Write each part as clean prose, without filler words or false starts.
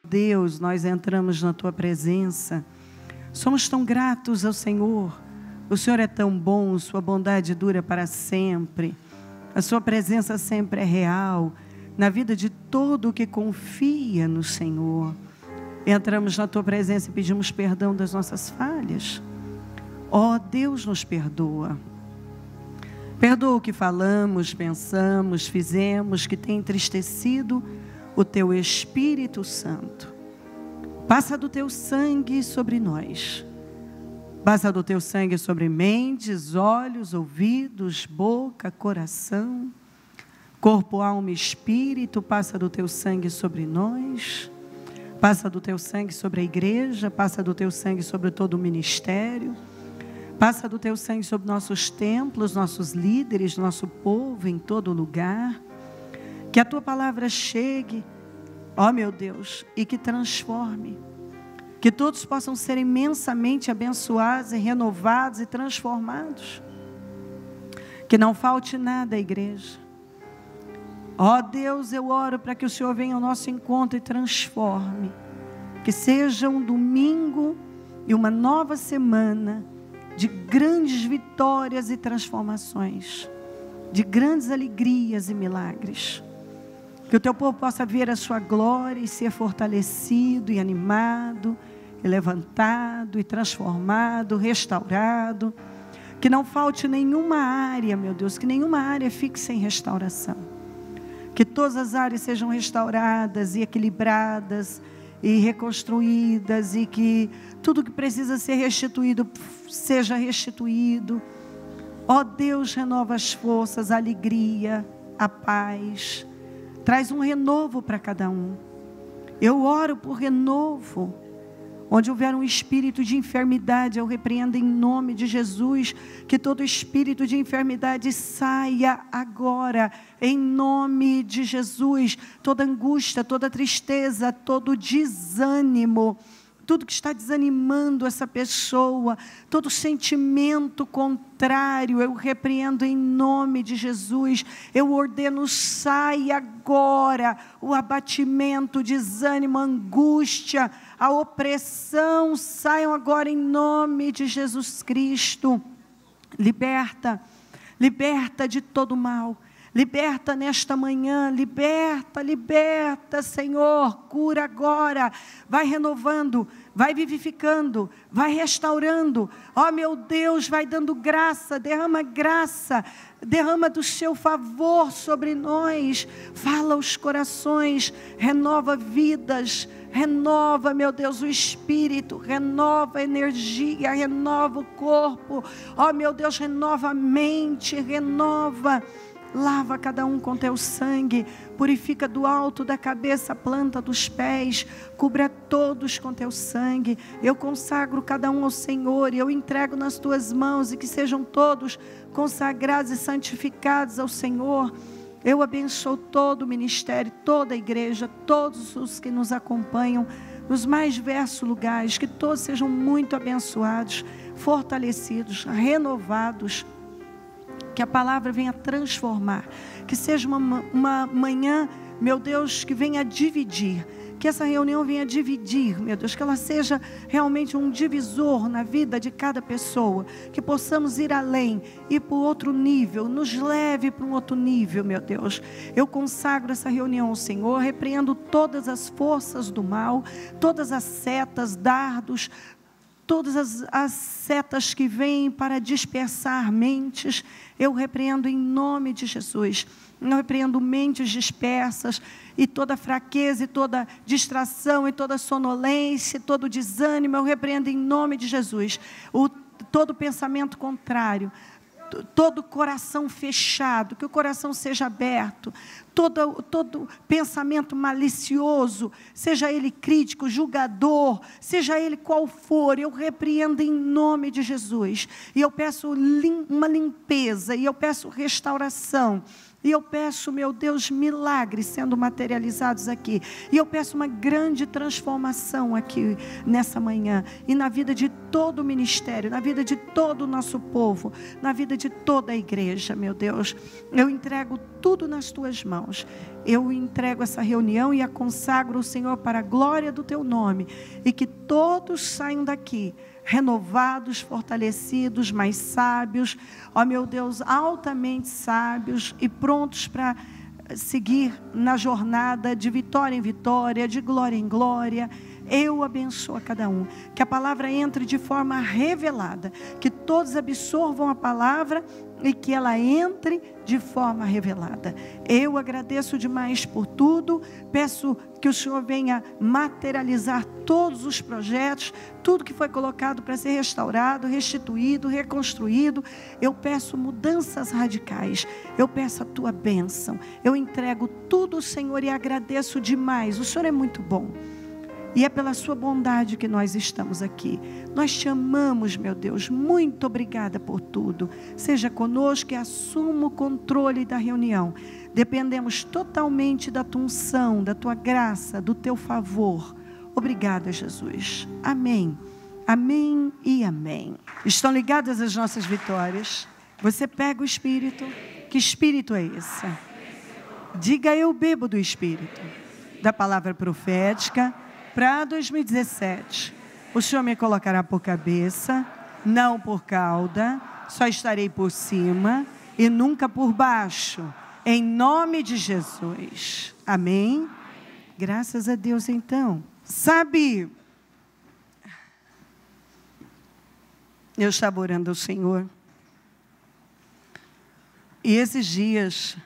Deus, nós entramos na Tua presença. Somos tão gratos ao Senhor. O Senhor é tão bom, Sua bondade dura para sempre. A Sua presença sempre é real na vida de todo o que confia no Senhor. Entramos na Tua presença e pedimos perdão das nossas falhas. Ó, Deus nos perdoa. Perdoa o que falamos, pensamos, fizemos, que tem entristecido o Teu Espírito Santo. Passa do Teu sangue sobre nós. Passa do Teu sangue sobre mentes, olhos, ouvidos, boca, coração, corpo, alma e espírito. Passa do Teu sangue sobre nós. Passa do Teu sangue sobre a igreja. Passa do Teu sangue sobre todo o ministério. Passa do Teu sangue sobre nossos templos, nossos líderes, nosso povo em todo lugar. Que a Tua palavra chegue, ó meu Deus, e que transforme. Que todos possam ser imensamente abençoados e renovados e transformados. Que não falte nada à igreja. Ó Deus, eu oro para que o Senhor venha ao nosso encontro e transforme. Que seja um domingo e uma nova semana de grandes vitórias e transformações, de grandes alegrias e milagres. Que o Teu povo possa ver a Sua glória e ser fortalecido e animado, e levantado e transformado, restaurado. Que não falte nenhuma área, meu Deus, que nenhuma área fique sem restauração. Que todas as áreas sejam restauradas e equilibradas e reconstruídas, e que tudo que precisa ser restituído, seja restituído. Ó Deus, renova as forças, a alegria, a paz. Traz um renovo para cada um. Eu oro por renovo. Onde houver um espírito de enfermidade, eu repreendo em nome de Jesus, que todo espírito de enfermidade saia agora, em nome de Jesus. Toda angústia, toda tristeza, todo desânimo, tudo que está desanimando essa pessoa, todo sentimento contrário, eu repreendo em nome de Jesus. Eu ordeno, sai agora o abatimento, o desânimo, a angústia, a opressão, saiam agora em nome de Jesus Cristo. Liberta, liberta de todo mal. Liberta nesta manhã, liberta, liberta, Senhor, cura agora, vai renovando, vai vivificando, vai restaurando, ó meu Deus, vai dando graça, derrama do Seu favor sobre nós, fala aos corações, renova vidas, renova, meu Deus, o espírito, renova a energia, renova o corpo, ó meu Deus, renova a mente, renova. Lava cada um com Teu sangue, purifica do alto da cabeça, a planta dos pés, cubra todos com Teu sangue. Eu consagro cada um ao Senhor e eu entrego nas Tuas mãos, e que sejam todos consagrados e santificados ao Senhor. Eu abençoo todo o ministério, toda a igreja, todos os que nos acompanham nos mais diversos lugares, que todos sejam muito abençoados, fortalecidos, renovados. Que a palavra venha transformar, que seja uma manhã, meu Deus, que venha dividir, que essa reunião venha dividir, meu Deus, que ela seja realmente um divisor na vida de cada pessoa, que possamos ir além, ir para outro nível, nos leve para um outro nível, meu Deus. Eu consagro essa reunião ao Senhor, repreendo todas as forças do mal, todas as setas, dardos, todas as setas que vêm para dispersar mentes, eu repreendo em nome de Jesus. Eu repreendo mentes dispersas, e toda fraqueza, e toda distração, e toda sonolência, todo desânimo, eu repreendo em nome de Jesus. Todo pensamento contrário, todo coração fechado, que o coração seja aberto, todo pensamento malicioso, seja ele crítico, julgador, seja ele qual for, eu repreendo em nome de Jesus, e eu peço uma limpeza, e eu peço restauração, e eu peço, meu Deus, milagres sendo materializados aqui. E eu peço uma grande transformação aqui nessa manhã. E na vida de todo o ministério, na vida de todo o nosso povo, na vida de toda a igreja, meu Deus. Eu entrego tudo nas tuas mãos. Eu entrego essa reunião e a consagro, Senhor, para a glória do teu nome. E que todos saiam daqui renovados, fortalecidos, mais sábios, ó meu Deus, altamente sábios e prontos para seguir na jornada de vitória em vitória, de glória em glória. Eu abençoo a cada um, que a palavra entre de forma revelada, que todos absorvam a palavra e que ela entre de forma revelada. Eu agradeço demais por tudo, peço que o Senhor venha materializar todos os projetos, tudo que foi colocado para ser restaurado, restituído, reconstruído. Eu peço mudanças radicais, eu peço a tua bênção, eu entrego tudo, Senhor, e agradeço demais. O Senhor é muito bom. E é pela sua bondade que nós estamos aqui. Nós te amamos, meu Deus. Muito obrigada por tudo. Seja conosco e assuma o controle da reunião. Dependemos totalmente da tua unção, da tua graça, do teu favor. Obrigada, Jesus. Amém. Amém e amém. Estão ligadas as nossas vitórias? Você pega o Espírito. Que Espírito é esse? Diga: eu bebo do Espírito. Da palavra profética. Para 2017, o Senhor me colocará por cabeça, não por cauda, só estarei por cima e nunca por baixo, em nome de Jesus. Amém? Graças a Deus, então. Sabe, eu estava orando ao Senhor, e esses dias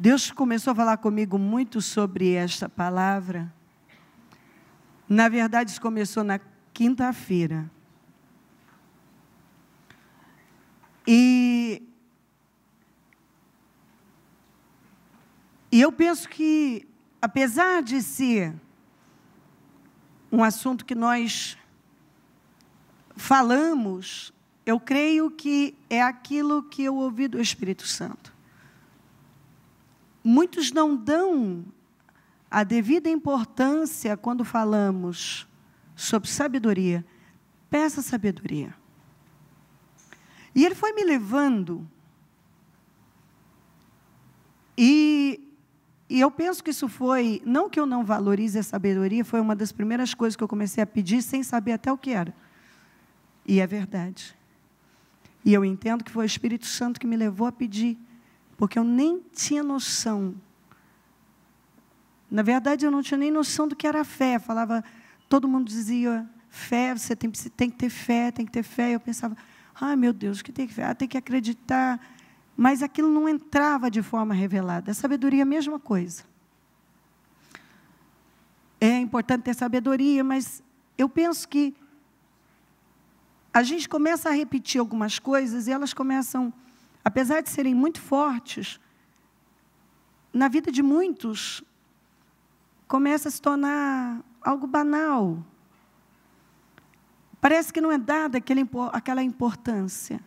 Deus começou a falar comigo muito sobre esta palavra. Na verdade, isso começou na quinta-feira. E eu penso que, apesar de ser um assunto que nós falamos, eu creio que é aquilo que eu ouvi do Espírito Santo. Muitos não dão a devida importância quando falamos sobre sabedoria. Peça sabedoria. E ele foi me levando. E eu penso que isso foi, não que eu não valorize a sabedoria, foi uma das primeiras coisas que eu comecei a pedir sem saber até o que era. E é verdade. E eu entendo que foi o Espírito Santo que me levou a pedir. Porque eu nem tinha noção. Na verdade, eu não tinha nem noção do que era fé. Falava, todo mundo dizia, fé, você tem que ter fé, tem que ter fé. Eu pensava, ai meu Deus, o que tem que fé? Tem que acreditar. Mas aquilo não entrava de forma revelada. A sabedoria é a mesma coisa. É importante ter sabedoria, mas eu penso que a gente começa a repetir algumas coisas e elas começam, apesar de serem muito fortes, na vida de muitos, começa a se tornar algo banal. Parece que não é dada aquela importância.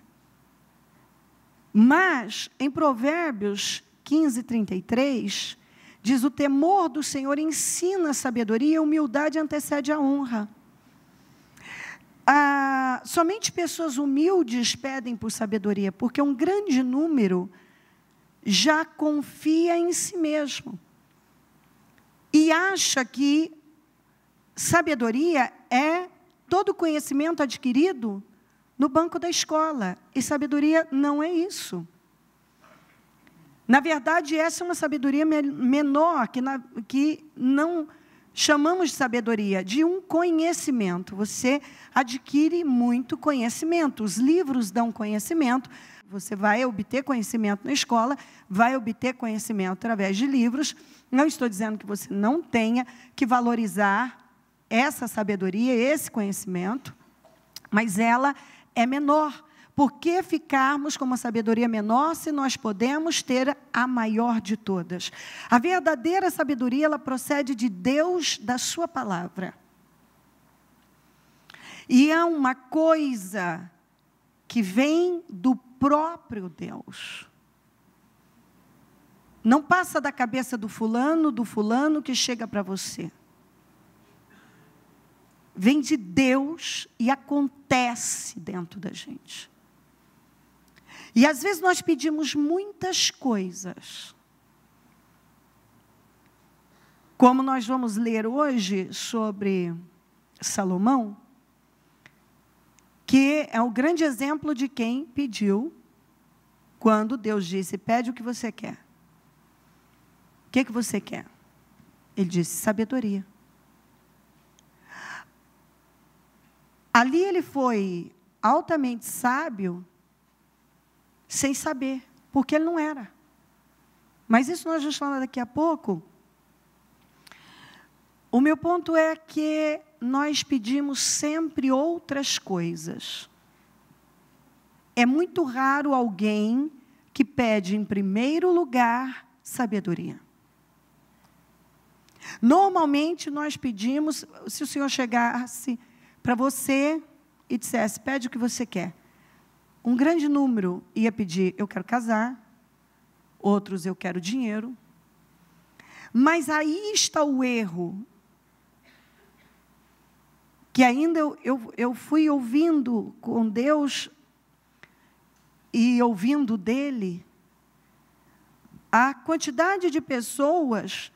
Mas, em Provérbios 15:33, diz: o temor do Senhor ensina a sabedoria e a humildade antecede a honra. Somente pessoas humildes pedem por sabedoria, porque um grande número já confia em si mesmo e acha que sabedoria é todo conhecimento adquirido no banco da escola, e sabedoria não é isso. Na verdade, essa é uma sabedoria menor, que não chamamos de sabedoria, de um conhecimento. Você adquire muito conhecimento. Os livros dão conhecimento. Você vai obter conhecimento na escola, vai obter conhecimento através de livros. Não estou dizendo que você não tenha que valorizar essa sabedoria, esse conhecimento, mas ela é menor. Por que ficarmos com uma sabedoria menor se nós podemos ter a maior de todas? A verdadeira sabedoria, ela procede de Deus, da sua palavra. E é uma coisa que vem do próprio Deus. Não passa da cabeça do fulano que chega para você. Vem de Deus e acontece dentro da gente. E às vezes nós pedimos muitas coisas. Como nós vamos ler hoje sobre Salomão, que é o grande exemplo de quem pediu quando Deus disse, pede o que você quer. O que você quer? Ele disse, sabedoria. Ali ele foi altamente sábio, sem saber, porque ele não era. Mas isso nós vamos falar daqui a pouco. O meu ponto é que nós pedimos sempre outras coisas. É muito raro alguém que pede, em primeiro lugar, sabedoria. Normalmente, nós pedimos, se o Senhor chegasse para você e dissesse, pede o que você quer. Um grande número ia pedir, eu quero casar, outros, eu quero dinheiro. Mas aí está o erro, que ainda eu fui ouvindo com Deus e ouvindo dele, a quantidade de pessoas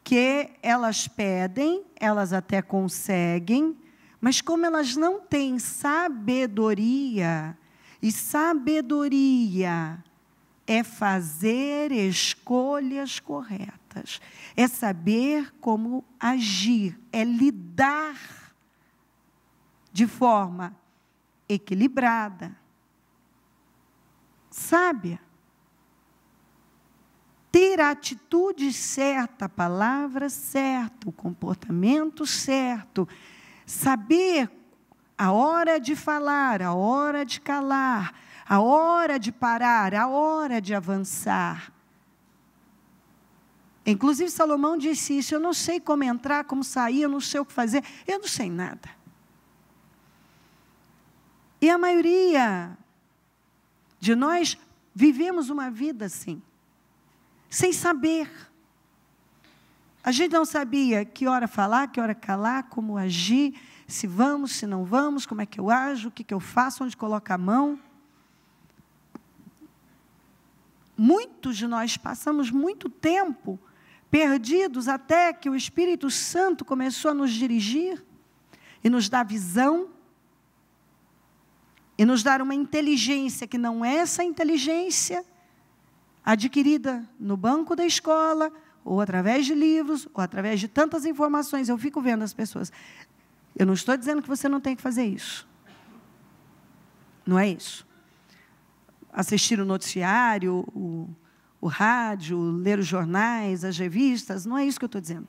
que elas pedem, elas até conseguem, mas como elas não têm sabedoria, e sabedoria é fazer escolhas corretas, é saber como agir, é lidar de forma equilibrada, sábia. Ter a atitude certa, a palavra certa, o comportamento certo, saber a hora de falar, a hora de calar, a hora de parar, a hora de avançar. Inclusive, Salomão disse isso, eu não sei como entrar, como sair, eu não sei o que fazer, eu não sei nada. E a maioria de nós vivemos uma vida assim, sem saber. A gente não sabia que hora falar, que hora calar, como agir, se vamos, se não vamos, como é que eu ajo, o que eu faço, onde coloco a mão. Muitos de nós passamos muito tempo perdidos até que o Espírito Santo começou a nos dirigir e nos dar visão e nos dar uma inteligência que não é essa inteligência adquirida no banco da escola, ou através de livros, ou através de tantas informações. Eu fico vendo as pessoas. Eu não estou dizendo que você não tem que fazer isso. Não é isso. Assistir o noticiário, o rádio, ler os jornais, as revistas, não é isso que eu estou dizendo.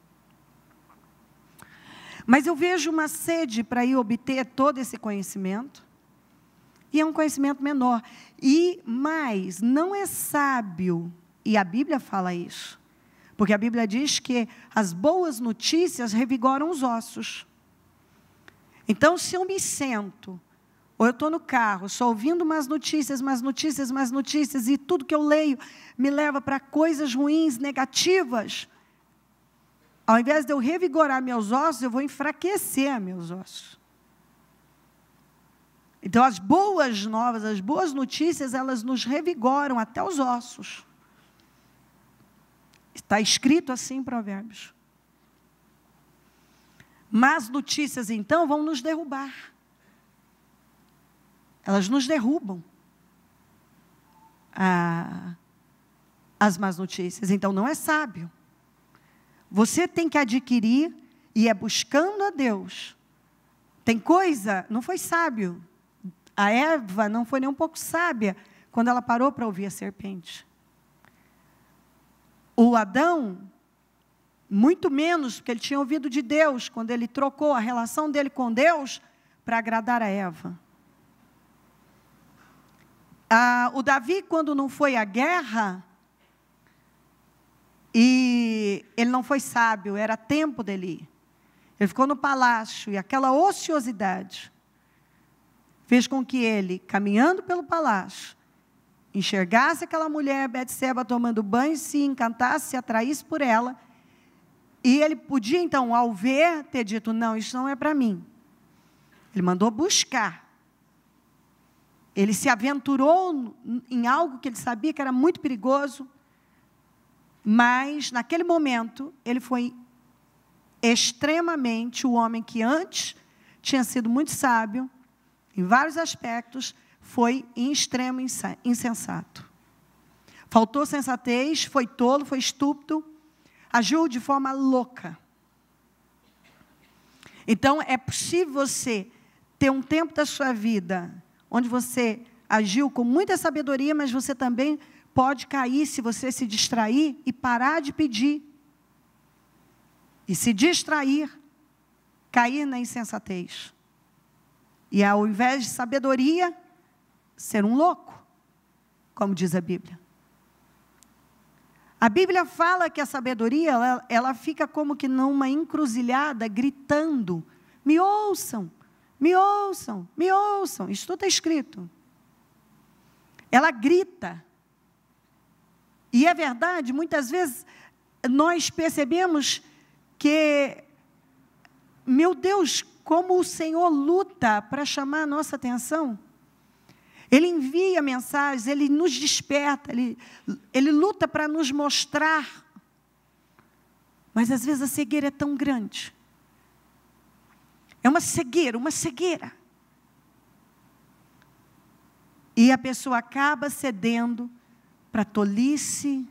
Mas eu vejo uma sede para ir obter todo esse conhecimento, e é um conhecimento menor. E mais, não é sábio, e a Bíblia fala isso, porque a Bíblia diz que as boas notícias revigoram os ossos. Então, se eu me sento, ou eu estou no carro, só ouvindo mais notícias, e tudo que eu leio me leva para coisas ruins, negativas, ao invés de eu revigorar meus ossos, eu vou enfraquecer meus ossos. Então, as boas novas, as boas notícias, elas nos revigoram até os ossos. Está escrito assim em Provérbios. Más notícias, então, vão nos derrubar. Elas nos derrubam. As más notícias. Então, não é sábio. Você tem que adquirir, e é buscando a Deus. Tem coisa, não foi sábio. A Eva não foi nem um pouco sábia quando ela parou para ouvir a serpente. O Adão, muito menos, porque ele tinha ouvido de Deus, quando ele trocou a relação dele com Deus para agradar a Eva. O Davi, quando não foi à guerra, e ele não foi sábio, era tempo dele ir. Ele ficou no palácio, e aquela ociosidade fez com que ele, caminhando pelo palácio, enxergasse aquela mulher, Betseba, tomando banho, se encantasse, se atraísse por ela, e ele podia, então, ao ver, ter dito, não, isso não é para mim. Ele mandou buscar. Ele se aventurou em algo que ele sabia que era muito perigoso, mas, naquele momento, ele foi extremamente o homem que antes tinha sido muito sábio, em vários aspectos, foi em extremo insensato. Faltou sensatez, foi tolo, foi estúpido, agiu de forma louca. Então, é possível você ter um tempo da sua vida onde você agiu com muita sabedoria, mas você também pode cair se você se distrair e parar de pedir. E se distrair, cair na insensatez. E ao invés de sabedoria, ser um louco, como diz a Bíblia. A Bíblia fala que a sabedoria, ela fica como que numa encruzilhada, gritando, me ouçam, me ouçam, me ouçam. Isso tudo está escrito. Ela grita. E é verdade, muitas vezes nós percebemos que, meu Deus, como o Senhor luta para chamar a nossa atenção. Ele envia mensagens, Ele nos desperta, Ele luta para nos mostrar. Mas, às vezes, a cegueira é tão grande. É uma cegueira, uma cegueira. E a pessoa acaba cedendo para a tolice,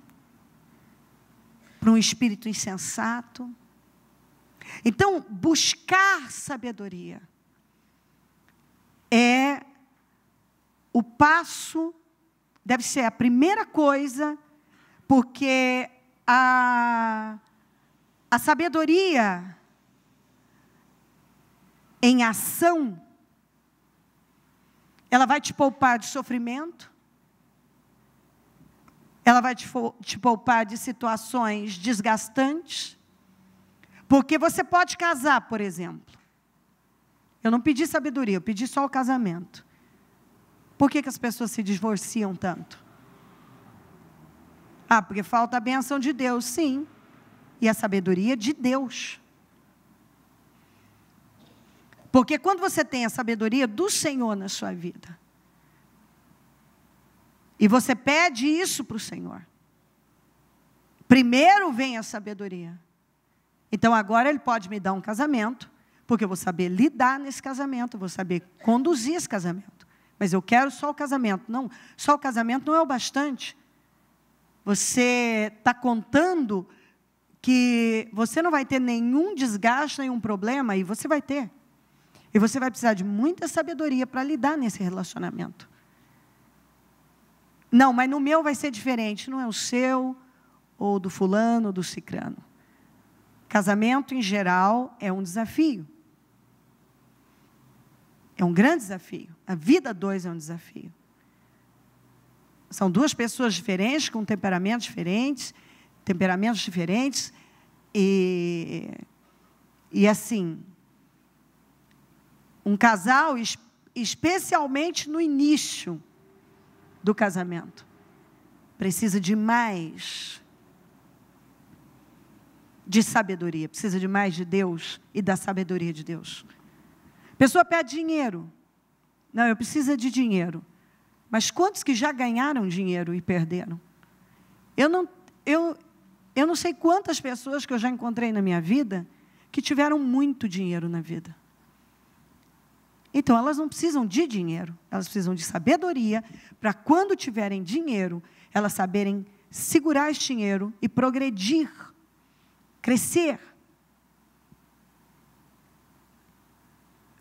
para um espírito insensato. Então, buscar sabedoria é o passo, deve ser a primeira coisa, porque a sabedoria em ação, ela vai te poupar de sofrimento, ela vai te poupar de situações desgastantes, porque você pode casar, por exemplo. Eu não pedi sabedoria, eu pedi só o casamento. Por que as pessoas se divorciam tanto? Ah, porque falta a bênção de Deus, sim. E a sabedoria de Deus. Porque quando você tem a sabedoria do Senhor na sua vida, e você pede isso para o Senhor, primeiro vem a sabedoria. Então, agora Ele pode me dar um casamento, porque eu vou saber lidar nesse casamento, eu vou saber conduzir esse casamento. Mas eu quero só o casamento. Não, só o casamento não é o bastante. Você está contando que você não vai ter nenhum desgaste, nenhum problema, e você vai ter. E você vai precisar de muita sabedoria para lidar nesse relacionamento. Não, mas no meu vai ser diferente. Não é o seu, ou do fulano, ou do cicrano. Casamento, em geral, é um desafio. É um grande desafio. A vida a dois é um desafio. São duas pessoas diferentes, com temperamentos diferentes, e assim, um casal, especialmente no início do casamento, precisa de mais de sabedoria, precisa de mais de Deus e da sabedoria de Deus. A pessoa pede dinheiro. Não, eu preciso de dinheiro. Mas quantos que já ganharam dinheiro e perderam? Eu não sei quantas pessoas que eu já encontrei na minha vida que tiveram muito dinheiro na vida. Então, elas não precisam de dinheiro, elas precisam de sabedoria para quando tiverem dinheiro, elas saberem segurar esse dinheiro e progredir, crescer.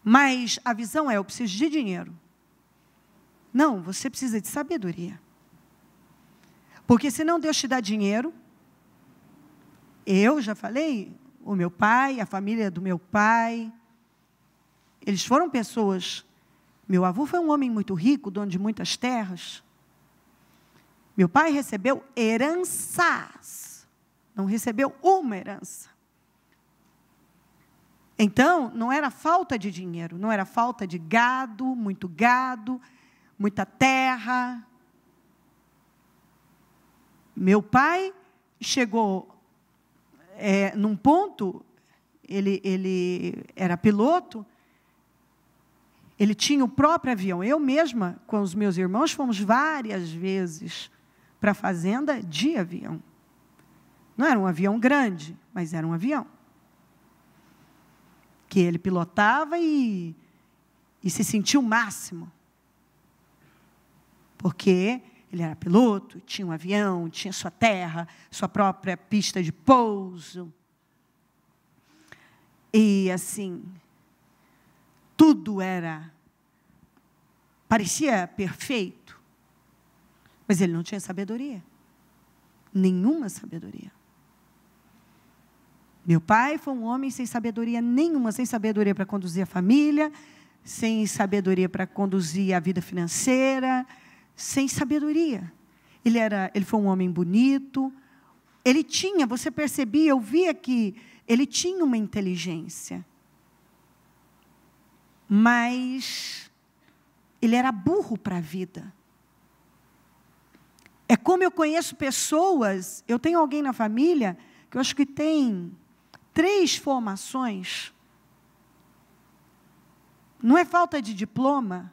Mas a visão é, eu preciso de dinheiro. Não, você precisa de sabedoria. Porque senão Deus te dá dinheiro. Eu já falei, o meu pai, a família do meu pai, eles foram pessoas. Meu avô foi um homem muito rico, dono de muitas terras. Meu pai recebeu heranças, não recebeu uma herança. Então, não era falta de dinheiro, não era falta de gado, muita terra. Meu pai chegou num ponto, ele era piloto, Ele tinha o próprio avião. Eu mesma, com os meus irmãos, fomos várias vezes para a fazenda de avião. Não era um avião grande, mas era um avião. Que ele pilotava e se sentia o máximo. Porque ele era piloto, tinha um avião, tinha sua terra, sua própria pista de pouso. E, assim, tudo parecia perfeito. Mas ele não tinha sabedoria. Nenhuma sabedoria. Meu pai foi um homem sem sabedoria nenhuma, sem sabedoria para conduzir a família, sem sabedoria para conduzir a vida financeira, sem sabedoria. Ele foi um homem bonito, ele tinha, você percebia, eu via que ele tinha uma inteligência, mas ele era burro para a vida. É como eu conheço pessoas, eu tenho alguém na família, que eu acho que tem 3 formações, não é falta de diploma,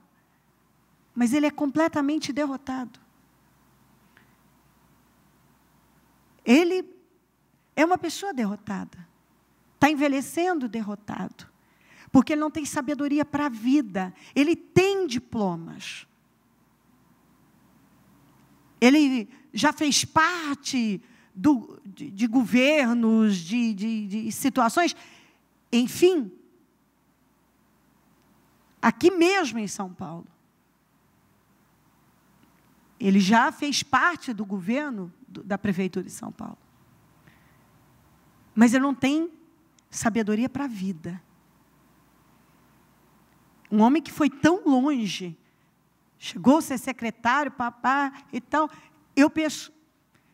mas ele é completamente derrotado. Ele é uma pessoa derrotada, está envelhecendo derrotado, porque ele não tem sabedoria para a vida. Ele tem diplomas, ele já fez parte de governos, de situações, enfim, aqui mesmo em São Paulo. Ele já fez parte do governo da Prefeitura de São Paulo. Mas ele não tem sabedoria para a vida. Um homem que foi tão longe, chegou a ser secretário, papá e tal, eu penso,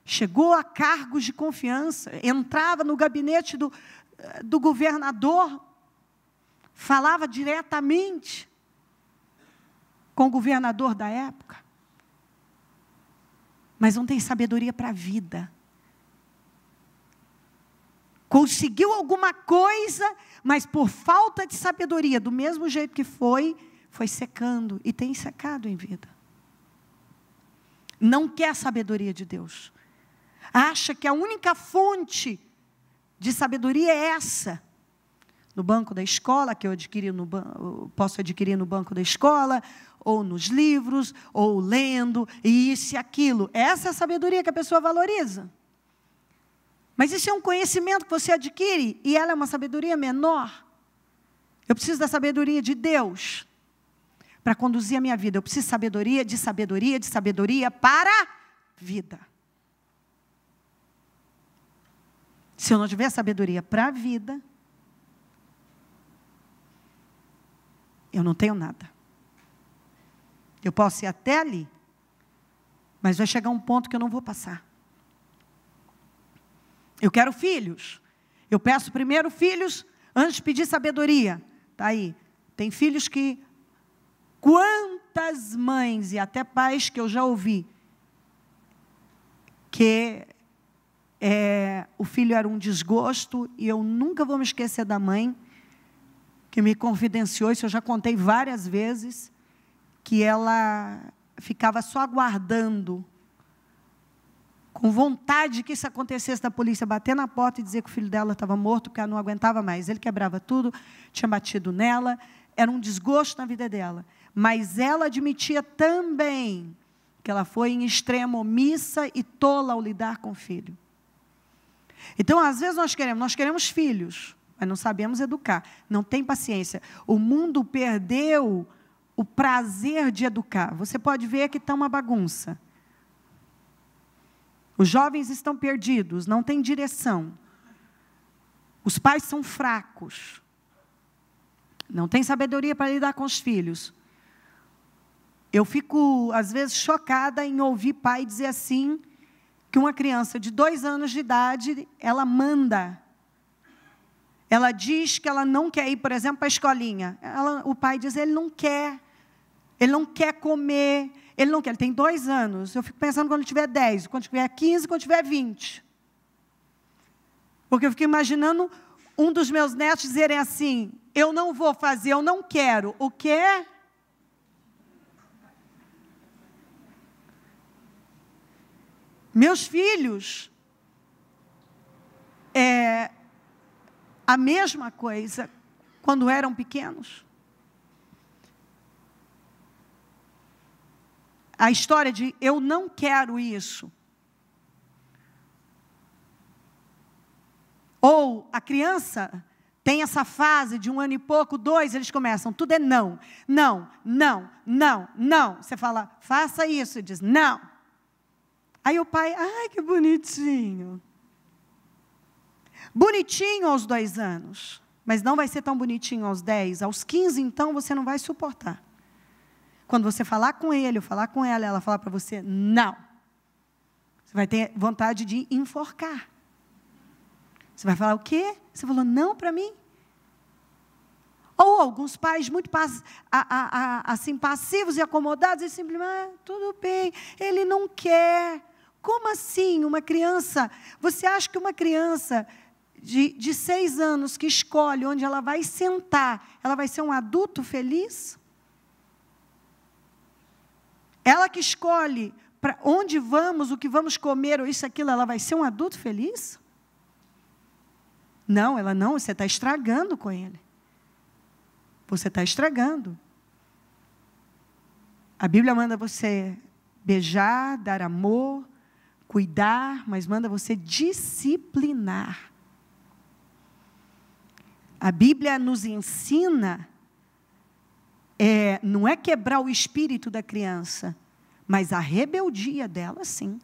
chegou a cargos de confiança, entrava no gabinete do governador, falava diretamente com o governador da época. Mas não tem sabedoria para a vida. Conseguiu alguma coisa, mas por falta de sabedoria, do mesmo jeito que foi secando, e tem secado em vida. Não quer a sabedoria de Deus. Acha que a única fonte de sabedoria é essa. No banco da escola, que eu posso adquirir no banco da escola, ou nos livros, ou lendo, e isso e aquilo. Essa é a sabedoria que a pessoa valoriza. Mas isso é um conhecimento que você adquire, e ela é uma sabedoria menor. Eu preciso da sabedoria de Deus para conduzir a minha vida. Eu preciso de sabedoria para a vida. Se eu não tiver sabedoria para a vida, eu não tenho nada. Eu posso ir até ali, mas vai chegar um ponto que eu não vou passar. Eu quero filhos. Eu peço primeiro filhos antes de pedir sabedoria. Está aí. Tem filhos que... Quantas mães e até pais que eu já ouvi que o filho era um desgosto, e eu nunca vou me esquecer da mãe que me confidenciou, isso eu já contei várias vezes, que ela ficava só aguardando, com vontade que isso acontecesse, da polícia bater na porta e dizer que o filho dela estava morto, porque ela não aguentava mais. Ele quebrava tudo, tinha batido nela, era um desgosto na vida dela. Mas ela admitia também que ela foi em extremo omissa e tola ao lidar com o filho. Então, às vezes nós queremos filhos, mas não sabemos educar, não tem paciência. O mundo perdeu o prazer de educar. Você pode ver que está uma bagunça. Os jovens estão perdidos, não têm direção. Os pais são fracos. Não têm sabedoria para lidar com os filhos. Eu fico, às vezes, chocada em ouvir pai dizer assim, que uma criança de 2 anos de idade, ela manda. Ela diz que ela não quer ir, por exemplo, para a escolinha. O pai diz, ele não quer comer, ele tem 2 anos. Eu fico pensando quando ele tiver 10, quando tiver 15, quando tiver 20. Porque eu fico imaginando um dos meus netos dizerem assim, eu não vou fazer, eu não quero. O quê? Meus filhos, a mesma coisa quando eram pequenos. A história de eu não quero isso. Ou a criança tem essa fase de 1 ano e pouco, 2, eles começam, tudo é não, não, não, não, não. Você fala, faça isso, e diz, não. Aí o pai, ai, que bonitinho. Bonitinho aos 2 anos, mas não vai ser tão bonitinho aos 10, aos 15, então, você não vai suportar. Quando você falar com ele, ou falar com ela falar para você, não. Você vai ter vontade de enforcar. Você vai falar o quê? Você falou não para mim? Ou alguns pais muito assim, passivos e acomodados, e simplesmente, tudo bem, ele não quer. Como assim uma criança? Você acha que uma criança de 6 anos que escolhe onde ela vai sentar, ela vai ser um adulto feliz? Ela que escolhe para onde vamos, o que vamos comer, ou isso, aquilo, ela vai ser um adulto feliz? Não, ela não, você está estragando com ele. Você está estragando. A Bíblia manda você beijar, dar amor, cuidar, mas manda você disciplinar. A Bíblia nos ensina, não é quebrar o espírito da criança, mas a rebeldia dela, sim.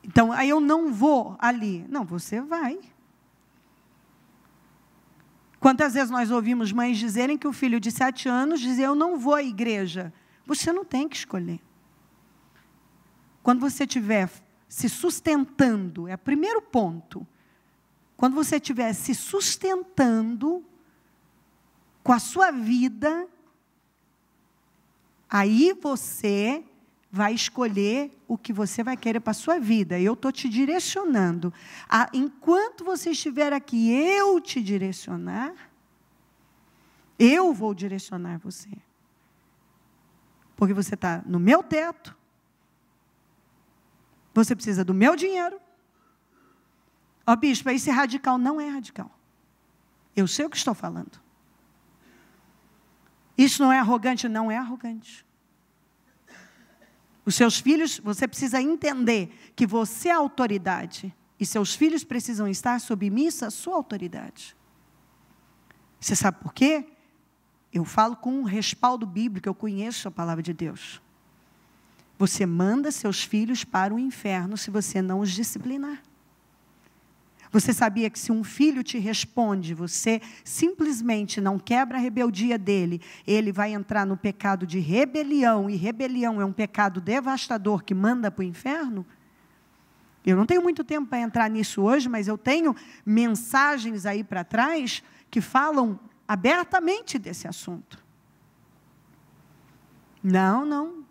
Então, aí eu não vou ali. Não, você vai. Quantas vezes nós ouvimos mães dizerem que o filho de 7 anos dizia, eu não vou à igreja. Você não tem que escolher. Quando você estiver se sustentando, é o primeiro ponto. Quando você estiver se sustentando com a sua vida, aí você vai escolher o que você vai querer para a sua vida. Eu estou te direcionando. Enquanto você estiver aqui, eu te direcionar, eu vou direcionar você. Porque você está no meu teto, você precisa do meu dinheiro. Ó, bispo, esse radical não é radical. Eu sei o que estou falando. Isso não é arrogante? Não é arrogante. Os seus filhos, você precisa entender que você é a autoridade. E seus filhos precisam estar submissos à sua autoridade. Você sabe por quê? Eu falo com um respaldo bíblico, eu conheço a palavra de Deus. Você manda seus filhos para o inferno se você não os disciplinar. Você sabia que se um filho te responde, você simplesmente não quebra a rebeldia dele, ele vai entrar no pecado de rebelião, e rebelião é um pecado devastador que manda para o inferno? Eu não tenho muito tempo para entrar nisso hoje, mas eu tenho mensagens aí para trás que falam abertamente desse assunto. Não.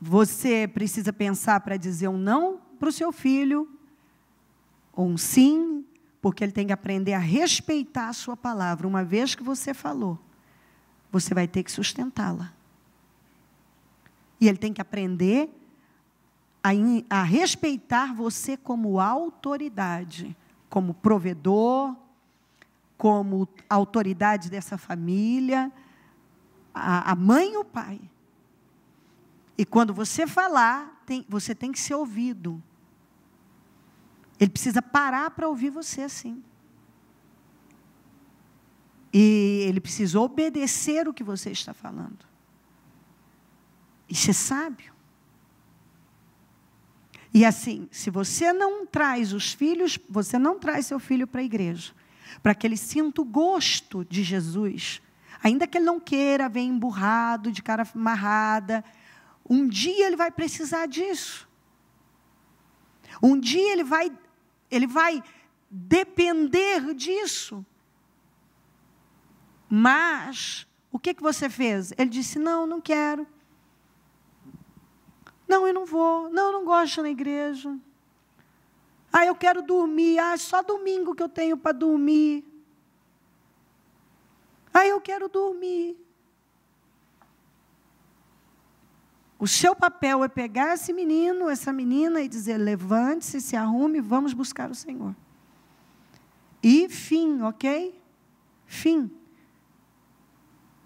Você precisa pensar para dizer um não para o seu filho, ou um sim, porque ele tem que aprender a respeitar a sua palavra. Uma vez que você falou, você vai ter que sustentá-la. E ele tem que aprender a respeitar você como autoridade, como provedor, como autoridade dessa família, a mãe e o pai. E quando você falar, você tem que ser ouvido. Ele precisa parar para ouvir você assim. E ele precisa obedecer o que você está falando. Isso é sábio. E assim, se você não traz os filhos, você não traz seu filho para a igreja, para que ele sinta o gosto de Jesus, ainda que ele não queira, venha emburrado, de cara amarrada, um dia ele vai precisar disso. Um dia ele vai depender disso. Mas, o que você fez? Ele disse, não quero. Não, eu não vou. Não, eu não gosto na igreja. Eu quero dormir. Só domingo que eu tenho para dormir. Eu quero dormir. O seu papel é pegar esse menino, essa menina e dizer, levante-se, se arrume, vamos buscar o Senhor. E fim, ok? Fim.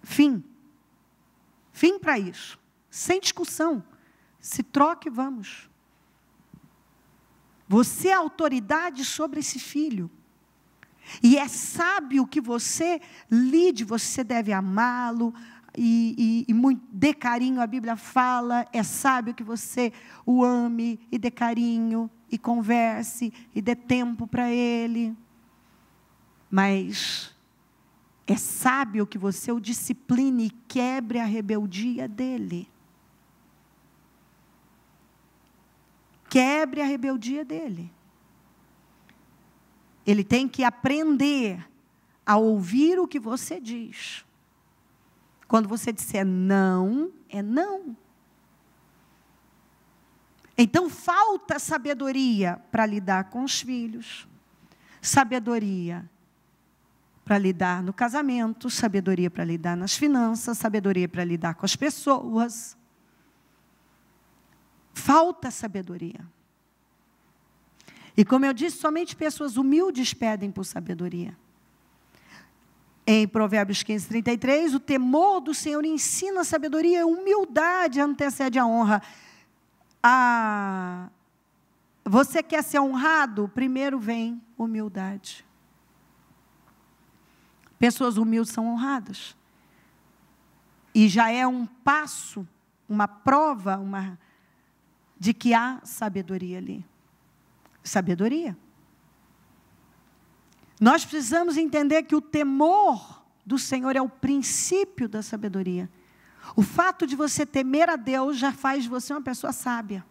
Fim. Fim para isso. Sem discussão. Se troque, vamos. Você é autoridade sobre esse filho. E é sábio que você lide, você deve amá-lo, e muito, dê carinho, a Bíblia fala, é sábio que você o ame, e dê carinho, e converse, e dê tempo para ele. Mas é sábio que você o discipline e quebre a rebeldia dele. Quebre a rebeldia dele. Ele tem que aprender a ouvir o que você diz. Quando você disser não, é não. Então, falta sabedoria para lidar com os filhos, sabedoria para lidar no casamento, sabedoria para lidar nas finanças, sabedoria para lidar com as pessoas. Falta sabedoria. E como eu disse, somente pessoas humildes pedem por sabedoria. Em Provérbios 15:33, o temor do Senhor ensina a sabedoria, a humildade antecede a honra. Você quer ser honrado? Primeiro vem humildade. Pessoas humildes são honradas. E já é um passo, uma prova, de que há sabedoria ali. Sabedoria. Nós precisamos entender que o temor do Senhor é o princípio da sabedoria. O fato de você temer a Deus já faz de você uma pessoa sábia.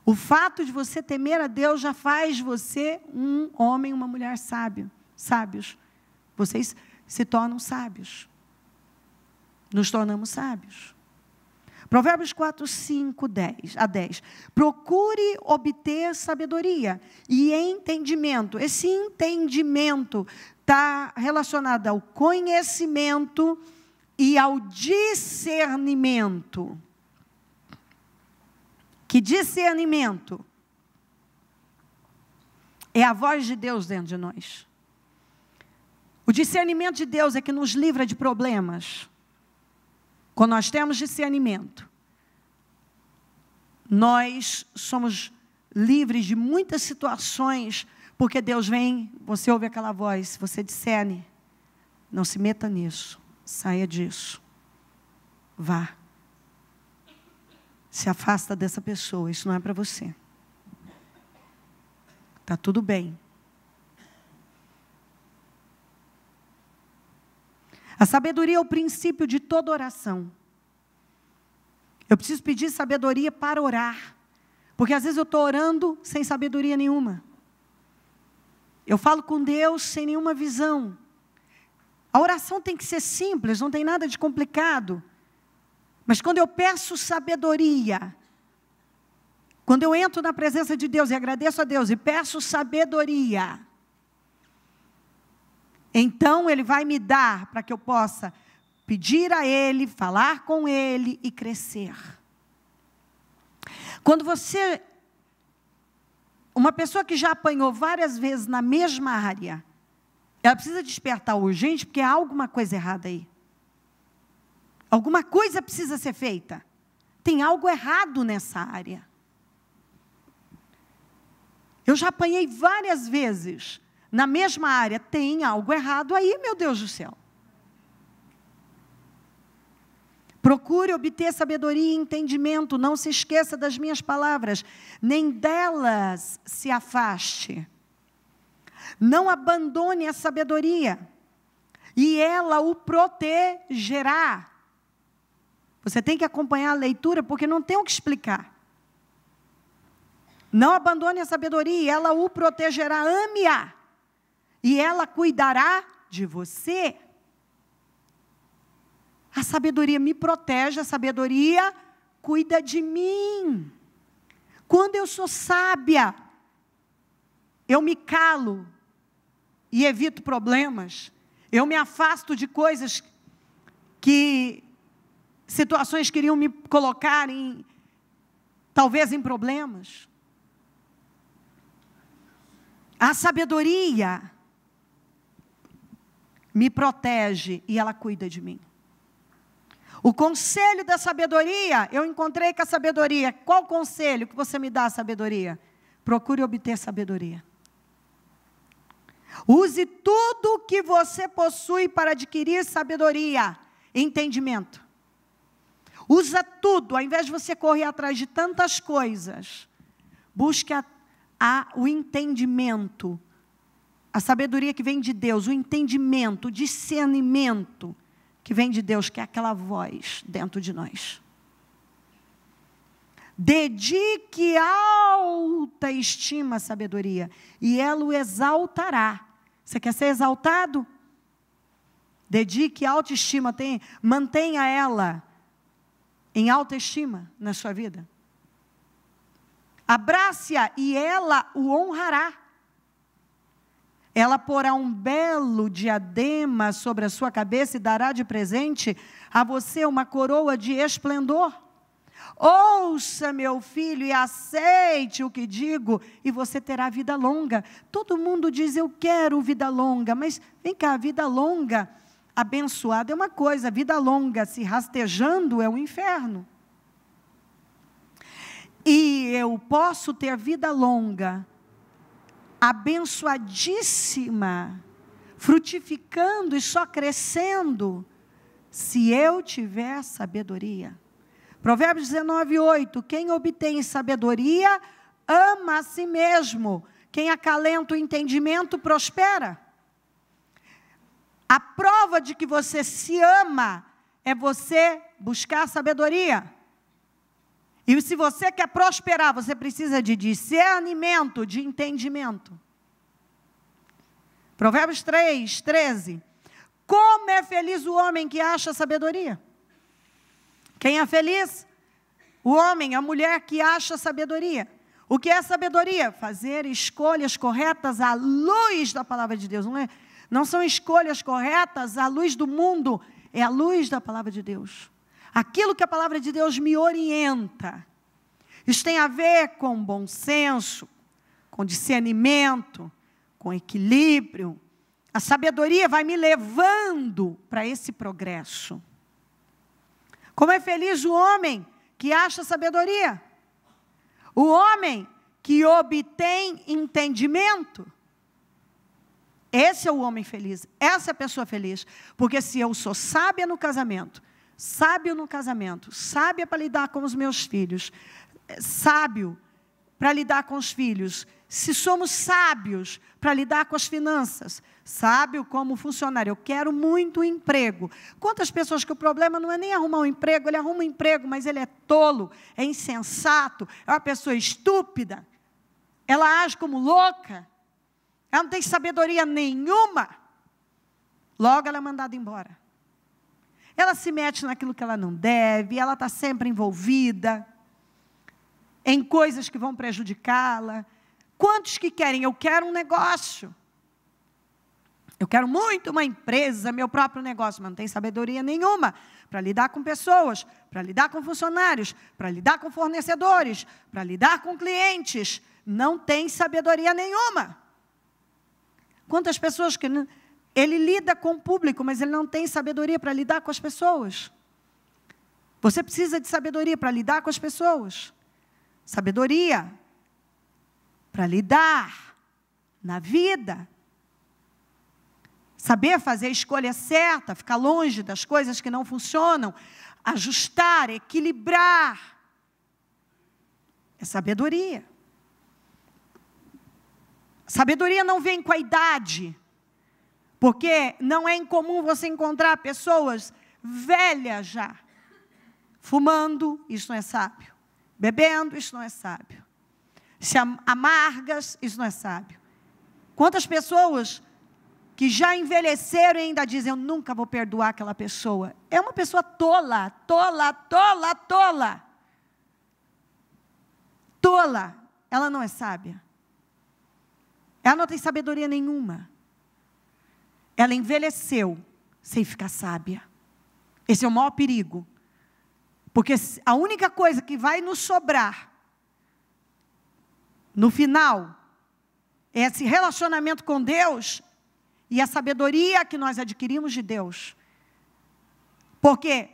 O fato de você temer a Deus já faz de você um homem, uma mulher sábios. Vocês se tornam sábios. Nos tornamos sábios. Provérbios 4, 5, 10. Procure obter sabedoria e entendimento. Esse entendimento está relacionado ao conhecimento e ao discernimento. Que discernimento? É a voz de Deus dentro de nós. O discernimento de Deus é que nos livra de problemas. Quando nós temos discernimento, nós somos livres de muitas situações, porque Deus vem, você ouve aquela voz, você discerne, não se meta nisso, saia disso, vá, se afasta dessa pessoa, isso não é para você, está tudo bem. A sabedoria é o princípio de toda oração. Eu preciso pedir sabedoria para orar. Porque às vezes eu estou orando sem sabedoria nenhuma. Eu falo com Deus sem nenhuma visão. A oração tem que ser simples, não tem nada de complicado. Mas quando eu peço sabedoria, quando eu entro na presença de Deus e agradeço a Deus e peço sabedoria, então Ele vai me dar para que eu possa pedir a Ele, falar com Ele e crescer. Quando uma pessoa que já apanhou várias vezes na mesma área, ela precisa despertar urgente porque há alguma coisa errada aí. Alguma coisa precisa ser feita. Tem algo errado nessa área. Eu já apanhei várias vezes na mesma área, tem algo errado aí, meu Deus do céu. Procure obter sabedoria e entendimento, não se esqueça das minhas palavras, nem delas se afaste. Não abandone a sabedoria, e ela o protegerá. Você tem que acompanhar a leitura, porque não tem o que explicar. Não abandone a sabedoria, e ela o protegerá, ame-a. E ela cuidará de você. A sabedoria me protege, a sabedoria cuida de mim. Quando eu sou sábia, eu me calo e evito problemas. Eu me afasto de coisas que situações que iriam me colocar talvez em problemas. A sabedoria me protege e ela cuida de mim. O conselho da sabedoria, eu encontrei com a sabedoria. Qual conselho que você me dá, sabedoria? Procure obter sabedoria. Use tudo o que você possui para adquirir sabedoria, entendimento. Usa tudo, ao invés de você correr atrás de tantas coisas, busque o entendimento, a sabedoria que vem de Deus, o entendimento, o discernimento que vem de Deus, que é aquela voz dentro de nós. Dedique alta estima à sabedoria, e ela o exaltará. Você quer ser exaltado? Dedique alta estima, mantenha ela em alta estima na sua vida. Abrace-a e ela o honrará. Ela porá um belo diadema sobre a sua cabeça e dará de presente a você uma coroa de esplendor. Ouça, meu filho, e aceite o que digo, e você terá vida longa. Todo mundo diz, eu quero vida longa, mas vem cá, vida longa, abençoada é uma coisa, vida longa se rastejando é um inferno. E eu posso ter vida longa, abençoadíssima, frutificando e só crescendo, se eu tiver sabedoria. Provérbios 19:8, quem obtém sabedoria, ama a si mesmo. Quem acalenta o entendimento, prospera. A prova de que você se ama, é você buscar sabedoria. E se você quer prosperar, você precisa de discernimento, de entendimento. Provérbios 3:13. Como é feliz o homem que acha sabedoria? Quem é feliz? O homem, a mulher que acha sabedoria. O que é sabedoria? Fazer escolhas corretas à luz da palavra de Deus. Não são escolhas corretas à luz do mundo, é à luz da palavra de Deus. Aquilo que a palavra de Deus me orienta. Isso tem a ver com bom senso, com discernimento, com equilíbrio. A sabedoria vai me levando para esse progresso. Como é feliz o homem que acha sabedoria. O homem que obtém entendimento. Esse é o homem feliz, essa é a pessoa feliz. Porque se eu sou sábia no casamento, sábio no casamento, sábia para lidar com os meus filhos, sábio para lidar com os filhos, se somos sábios para lidar com as finanças, sábio como funcionário, eu quero muito emprego. Quantas pessoas que o problema não é nem arrumar um emprego, ele arruma um emprego, mas ele é tolo, é insensato, é uma pessoa estúpida, ela age como louca, ela não tem sabedoria nenhuma, logo ela é mandada embora. Ela se mete naquilo que ela não deve, ela está sempre envolvida em coisas que vão prejudicá-la. Quantos que querem? Eu quero um negócio. Eu quero muito uma empresa, meu próprio negócio, mas não tem sabedoria nenhuma para lidar com pessoas, para lidar com funcionários, para lidar com fornecedores, para lidar com clientes. Não tem sabedoria nenhuma. Quantas pessoas que ele lida com o público, mas ele não tem sabedoria para lidar com as pessoas. Você precisa de sabedoria para lidar com as pessoas. Sabedoria para lidar na vida. Saber fazer a escolha certa, ficar longe das coisas que não funcionam, ajustar, equilibrar. É sabedoria. Sabedoria não vem com a idade, porque não é incomum você encontrar pessoas velhas já, fumando, isso não é sábio. Bebendo, isso não é sábio. Se amargas, isso não é sábio. Quantas pessoas que já envelheceram e ainda dizem, eu nunca vou perdoar aquela pessoa. É uma pessoa tola, tola, tola, tola. Tola, ela não é sábia. Ela não tem sabedoria nenhuma. Ela envelheceu sem ficar sábia. Esse é o maior perigo. Porque a única coisa que vai nos sobrar, no final, é esse relacionamento com Deus e a sabedoria que nós adquirimos de Deus. Porque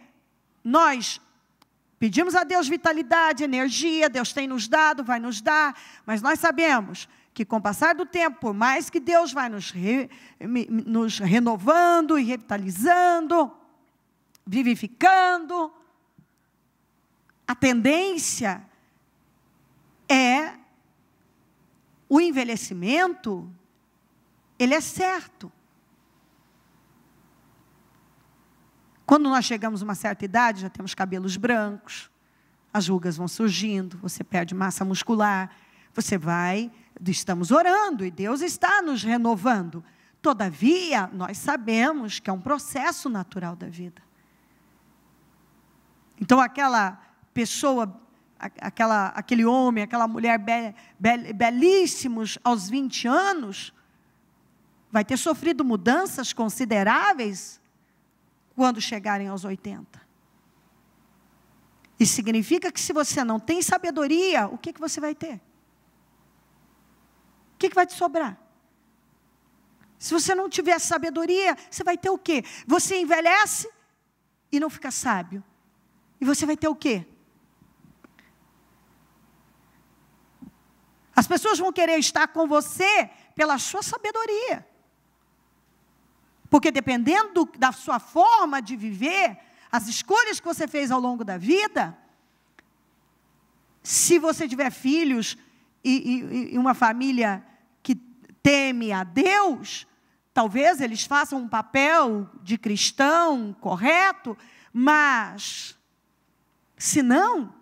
nós pedimos a Deus vitalidade, energia, Deus tem nos dado, vai nos dar, mas nós sabemos que com o passar do tempo, por mais que Deus vai nos renovando e revitalizando, vivificando, a tendência é o envelhecimento, ele é certo. Quando nós chegamos a uma certa idade, já temos cabelos brancos, as rugas vão surgindo, você perde massa muscular, estamos orando e Deus está nos renovando. Todavia, nós sabemos que é um processo natural da vida. Então, aquela pessoa, aquele homem, aquela mulher belíssimos aos 20 anos, vai ter sofrido mudanças consideráveis quando chegarem aos 80. Isso significa que se você não tem sabedoria, o que você vai ter? O que vai te sobrar? Se você não tiver sabedoria, você vai ter o quê? Você envelhece e não fica sábio. E você vai ter o quê? As pessoas vão querer estar com você pela sua sabedoria. Porque dependendo da sua forma de viver, as escolhas que você fez ao longo da vida, se você tiver filhos e uma família que teme a Deus, talvez eles façam um papel de cristão correto, mas, se não,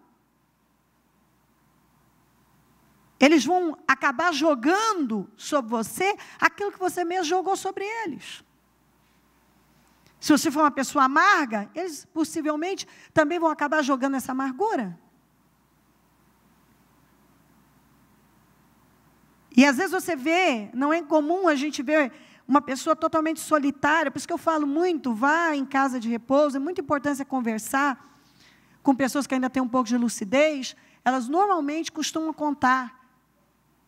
eles vão acabar jogando sobre você aquilo que você mesmo jogou sobre eles. Se você for uma pessoa amarga, eles possivelmente também vão acabar jogando essa amargura. E às vezes você vê, não é incomum a gente ver uma pessoa totalmente solitária, por isso que eu falo muito, vá em casa de repouso, é muito importante você conversar com pessoas que ainda têm um pouco de lucidez, elas normalmente costumam contar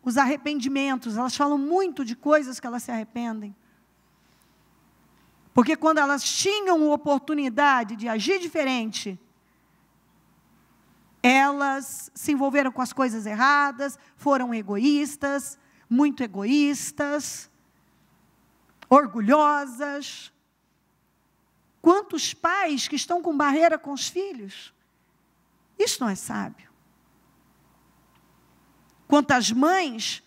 os arrependimentos, elas falam muito de coisas que elas se arrependem. Porque quando elas tinham oportunidade de agir diferente, elas se envolveram com as coisas erradas, foram egoístas, muito egoístas, orgulhosas. Quantos pais que estão com barreira com os filhos? Isso não é sábio. Quantas mães,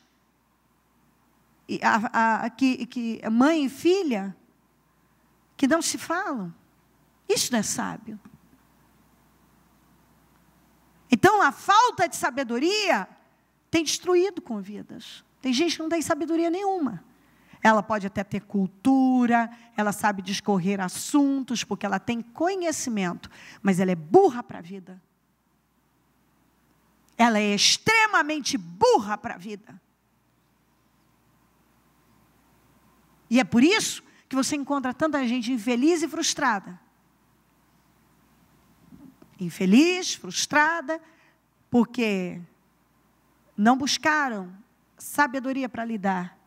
mãe e filha, que não se falam. Isso não é sábio. Então, a falta de sabedoria tem destruído com vidas. Tem gente que não tem sabedoria nenhuma. Ela pode até ter cultura, ela sabe discorrer assuntos, porque ela tem conhecimento, mas ela é burra para a vida. Ela é extremamente burra para a vida. E é por isso que você encontra tanta gente infeliz e frustrada. Infeliz, frustrada, porque não buscaram sabedoria para lidar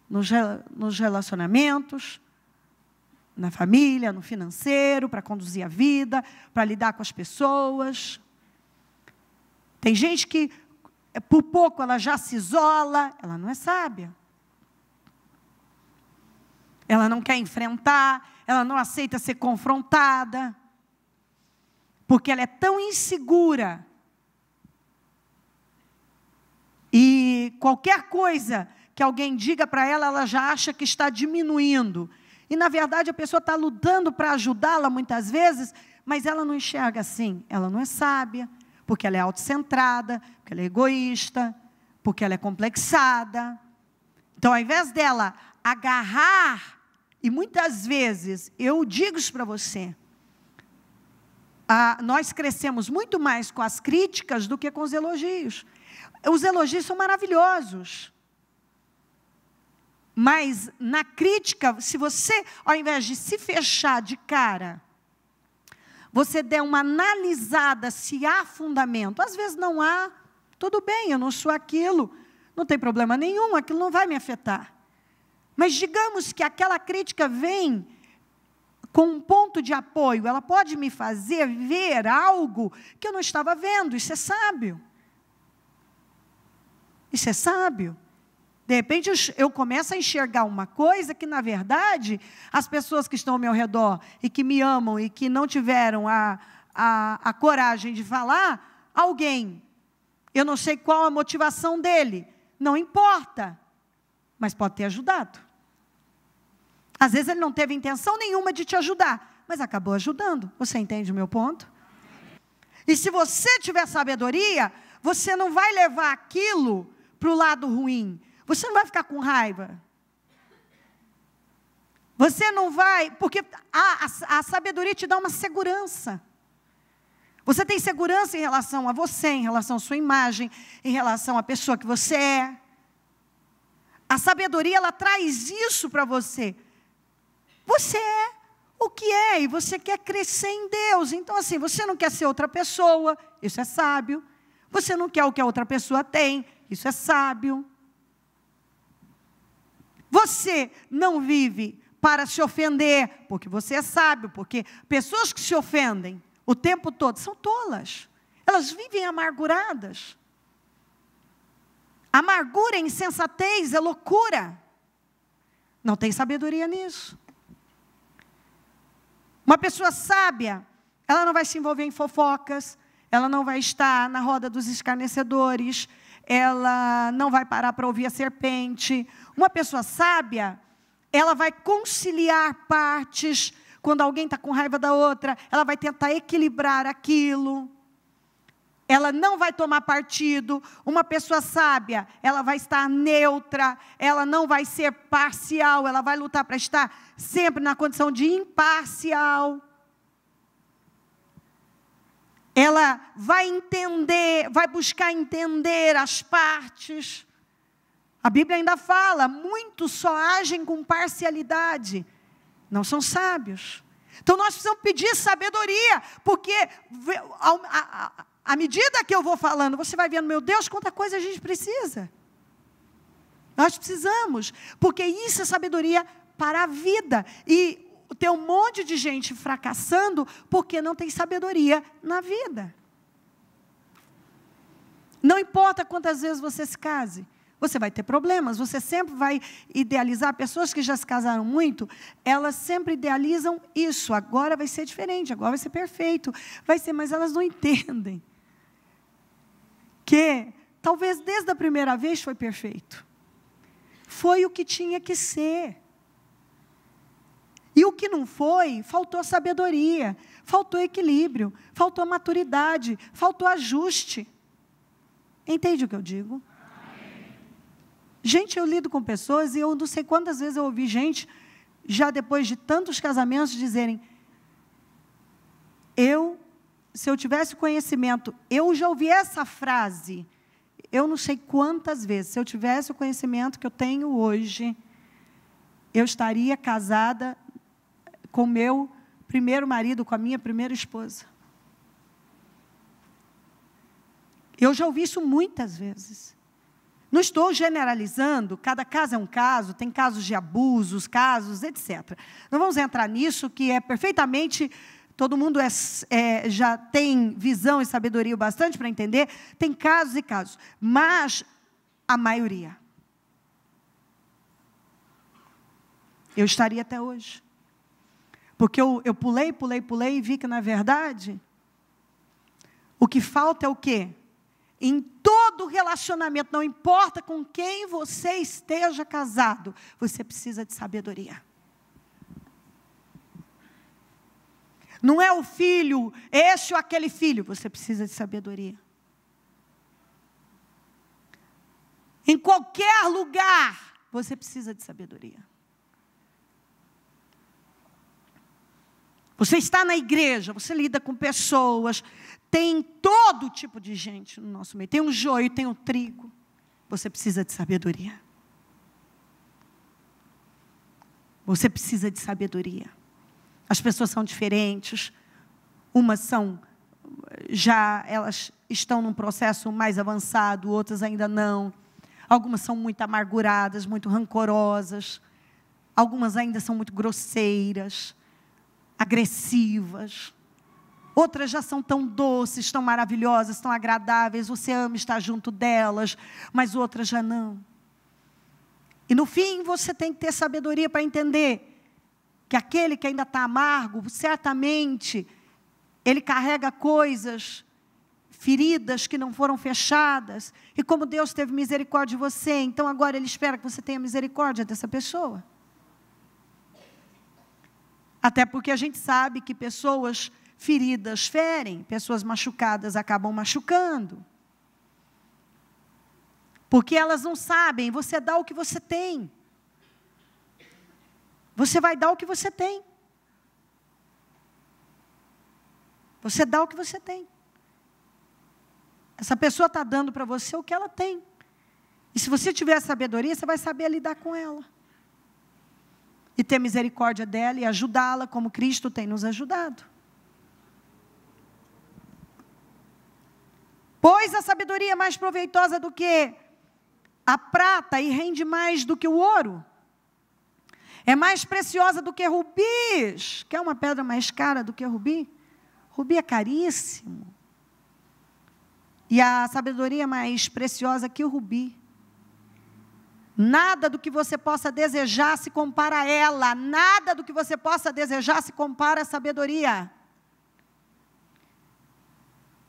nos relacionamentos, na família, no financeiro, para conduzir a vida, para lidar com as pessoas. Tem gente que, por pouco, ela já se isola, ela não é sábia. Ela não quer enfrentar, ela não aceita ser confrontada, porque ela é tão insegura. E qualquer coisa que alguém diga para ela, ela já acha que está diminuindo. E, na verdade, a pessoa está lutando para ajudá-la muitas vezes, mas ela não enxerga assim. Ela não é sábia, porque ela é autocentrada, porque ela é egoísta, porque ela é complexada. Então, ao invés dela agarrar, e muitas vezes, eu digo isso para você, nós crescemos muito mais com as críticas do que com os elogios. Os elogios são maravilhosos. Mas, na crítica, se você, ao invés de se fechar de cara, você der uma analisada se há fundamento. Às vezes não há, tudo bem, eu não sou aquilo, não tem problema nenhum, aquilo não vai me afetar. Mas digamos que aquela crítica vem com um ponto de apoio, ela pode me fazer ver algo que eu não estava vendo, isso é sábio. Isso é sábio. De repente, eu começo a enxergar uma coisa que, na verdade, as pessoas que estão ao meu redor e que me amam e que não tiveram a coragem de falar, alguém, eu não sei qual a motivação dele, não importa, mas pode ter ajudado. Às vezes ele não teve intenção nenhuma de te ajudar, mas acabou ajudando. Você entende o meu ponto? E se você tiver sabedoria, você não vai levar aquilo para o lado ruim. Você não vai ficar com raiva. Você não vai, porque a sabedoria te dá uma segurança. Você tem segurança em relação a você, em relação à sua imagem, em relação à pessoa que você é. A sabedoria, ela traz isso para você. Você é o que é e você quer crescer em Deus. Então, assim, você não quer ser outra pessoa, isso é sábio. Você não quer o que a outra pessoa tem, isso é sábio. Você não vive para se ofender, porque você é sábio, porque pessoas que se ofendem o tempo todo são tolas. Elas vivem amarguradas. Amargura, insensatez, é loucura. Não tem sabedoria nisso. Uma pessoa sábia, ela não vai se envolver em fofocas, ela não vai estar na roda dos escarnecedores, ela não vai parar para ouvir a serpente. Uma pessoa sábia, ela vai conciliar partes, quando alguém está com raiva da outra, ela vai tentar equilibrar aquilo. Ela não vai tomar partido. Uma pessoa sábia, ela vai estar neutra, ela não vai ser parcial, ela vai lutar para estar sempre na condição de imparcial. Ela vai entender, vai buscar entender as partes. A Bíblia ainda fala, muitos só agem com parcialidade, não são sábios. Então nós precisamos pedir sabedoria, porque à medida que eu vou falando, você vai vendo, meu Deus, quanta coisa a gente precisa. Nós precisamos, porque isso é sabedoria para a vida. E tem um monte de gente fracassando porque não tem sabedoria na vida. Não importa quantas vezes você se case, você vai ter problemas, você sempre vai idealizar. Pessoas que já se casaram muito, elas sempre idealizam isso, agora vai ser diferente, agora vai ser perfeito, vai ser, mas elas não entendem que talvez desde a primeira vez foi perfeito. Foi o que tinha que ser. E o que não foi, faltou sabedoria, faltou equilíbrio, faltou maturidade, faltou ajuste. Entende o que eu digo? Gente, eu lido com pessoas e eu não sei quantas vezes eu ouvi gente, já depois de tantos casamentos, dizerem, se eu tivesse conhecimento, eu já ouvi essa frase, eu não sei quantas vezes, se eu tivesse o conhecimento que eu tenho hoje, eu estaria casada com o meu primeiro marido, com a minha primeira esposa. Eu já ouvi isso muitas vezes. Não estou generalizando, cada caso é um caso, tem casos de abusos, casos, etc. Não vamos entrar nisso, que é perfeitamente, todo mundo já tem visão e sabedoria bastante para entender, tem casos e casos, mas a maioria. Eu estaria até hoje. Porque eu pulei e vi que, na verdade, o que falta é o quê? Em todo relacionamento, não importa com quem você esteja casado, você precisa de sabedoria. Não é o filho, esse ou aquele filho, você precisa de sabedoria. Em qualquer lugar, você precisa de sabedoria. Você está na igreja, você lida com pessoas, tem todo tipo de gente no nosso meio. Tem o joio, tem o trigo. Você precisa de sabedoria. Você precisa de sabedoria. As pessoas são diferentes. Umas são, elas estão num processo mais avançado, outras ainda não. Algumas são muito amarguradas, muito rancorosas. Algumas ainda são muito grosseiras, agressivas. Outras já são tão doces, tão maravilhosas, tão agradáveis. Você ama estar junto delas, mas outras já não. E no fim, você tem que ter sabedoria para entender que aquele que ainda está amargo, certamente, ele carrega coisas, feridas que não foram fechadas. E como Deus teve misericórdia de você, então agora Ele espera que você tenha misericórdia dessa pessoa. Até porque a gente sabe que pessoas feridas ferem, pessoas machucadas acabam machucando. Porque elas não sabem, você dá o que você tem. Você vai dar o que você tem. Você dá o que você tem. Essa pessoa está dando para você o que ela tem. E se você tiver sabedoria, você vai saber lidar com ela. E ter misericórdia dela e ajudá-la como Cristo tem nos ajudado. Pois a sabedoria é mais proveitosa do que a prata e rende mais do que o ouro. É mais preciosa do que rubis. Quer uma pedra mais cara do que rubi? Rubi é caríssimo. E a sabedoria é mais preciosa que o rubi. Nada do que você possa desejar se compara a ela. Nada do que você possa desejar se compara à sabedoria.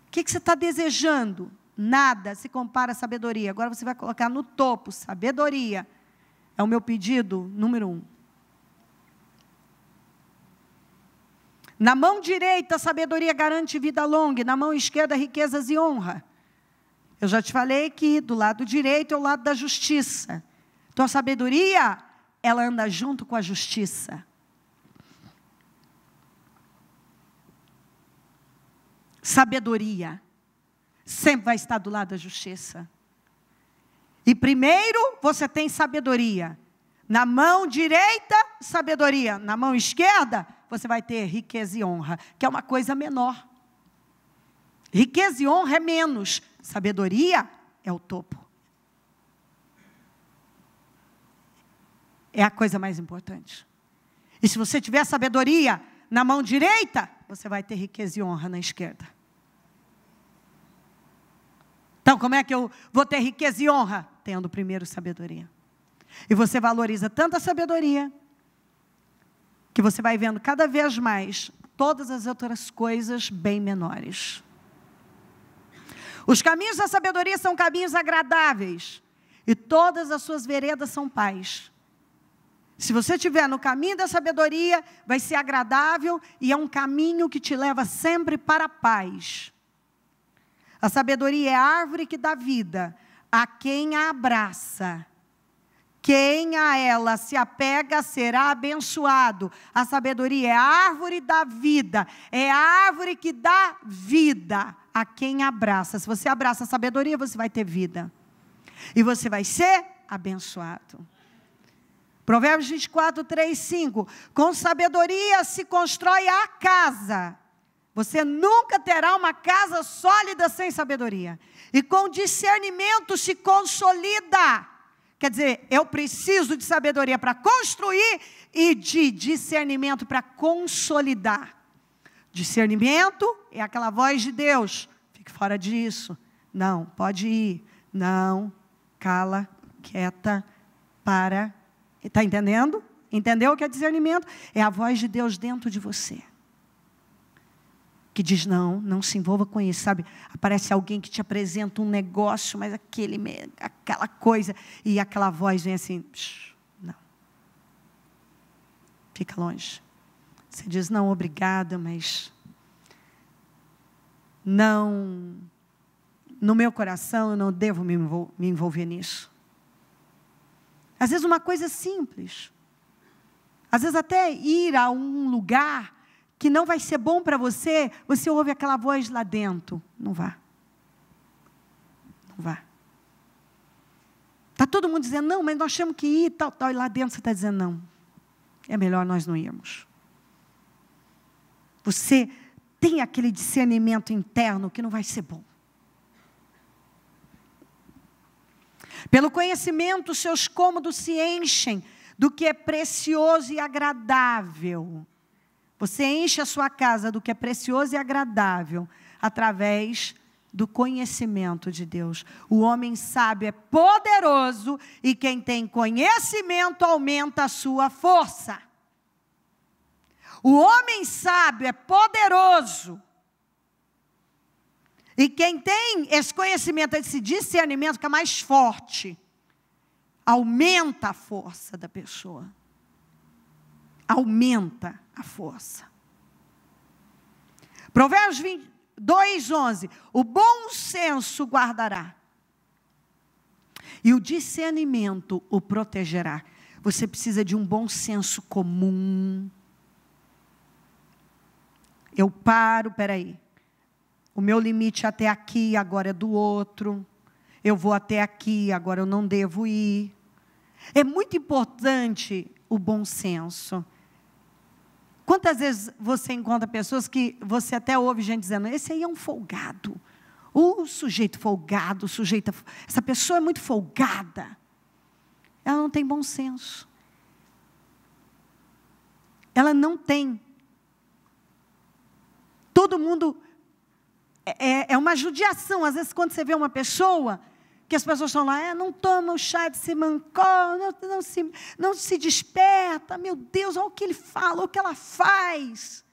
O que você está desejando? Nada se compara à sabedoria. Agora você vai colocar no topo, sabedoria. É o meu pedido número 1. Na mão direita, a sabedoria garante vida longa, e na mão esquerda, riquezas e honra. Eu já te falei que do lado direito é o lado da justiça. Então, a sabedoria, ela anda junto com a justiça. Sabedoria sempre vai estar do lado da justiça. E primeiro, você tem sabedoria. Na mão direita, sabedoria. Na mão esquerda, você vai ter riqueza e honra, que é uma coisa menor. Riqueza e honra é menos. Sabedoria é o topo. É a coisa mais importante. E se você tiver sabedoria na mão direita, você vai ter riqueza e honra na esquerda. Então, como é que eu vou ter riqueza e honra? Tendo primeiro sabedoria. E você valoriza tanto a sabedoria, que você vai vendo cada vez mais todas as outras coisas bem menores. Os caminhos da sabedoria são caminhos agradáveis, e todas as suas veredas são paz. Se você estiver no caminho da sabedoria, vai ser agradável, e é um caminho que te leva sempre para a paz. A sabedoria é a árvore que dá vida a quem a abraça. Quem a ela se apega será abençoado. A sabedoria é a árvore da vida. É a árvore que dá vida a quem abraça. Se você abraça a sabedoria, você vai ter vida. E você vai ser abençoado. Provérbios 24, 3, 5. Com sabedoria se constrói a casa. Você nunca terá uma casa sólida sem sabedoria. E com discernimento se consolida. Quer dizer, eu preciso de sabedoria para construir e de discernimento para consolidar. Discernimento é aquela voz de Deus. Fique fora disso. Não, pode ir. Não, cala, quieta, para. Está entendendo? Entendeu o que é discernimento? É a voz de Deus dentro de você. Que diz, não se envolva com isso, sabe? Aparece alguém que te apresenta um negócio, mas aquela coisa, e aquela voz vem assim, não. Fica longe. Você diz, não, obrigada, mas não, no meu coração eu não devo me envolver nisso. Às vezes uma coisa simples. Às vezes até ir a um lugar que não vai ser bom para você, você ouve aquela voz lá dentro. Não vá. Não vá. Está todo mundo dizendo, não, mas nós temos que ir, tal. E lá dentro você está dizendo, não. É melhor nós não irmos. Você tem aquele discernimento interno que não vai ser bom. Pelo conhecimento, os seus cômodos se enchem do que é precioso e agradável. Você enche a sua casa do que é precioso e agradável através do conhecimento de Deus. O homem sábio é poderoso e quem tem conhecimento aumenta a sua força. O homem sábio é poderoso e quem tem esse conhecimento, esse discernimento, fica mais forte. Aumenta a força da pessoa. Aumenta a força. Provérbios 2:11. O bom senso guardará. E o discernimento o protegerá. Você precisa de um bom senso comum. Eu paro, peraí. O meu limite até aqui, agora é do outro. Eu vou até aqui, agora eu não devo ir. É muito importante o bom senso. Quantas vezes você encontra pessoas que você até ouve gente dizendo, esse aí é um folgado. O sujeito folgado, essa pessoa é muito folgada. Ela não tem bom senso. Ela não tem. Todo mundo, é uma judiação. Às vezes quando você vê uma pessoa, que as pessoas estão lá, não toma o chá de Simancol, não se desperta, meu Deus, olha o que ele fala, olha o que ela faz.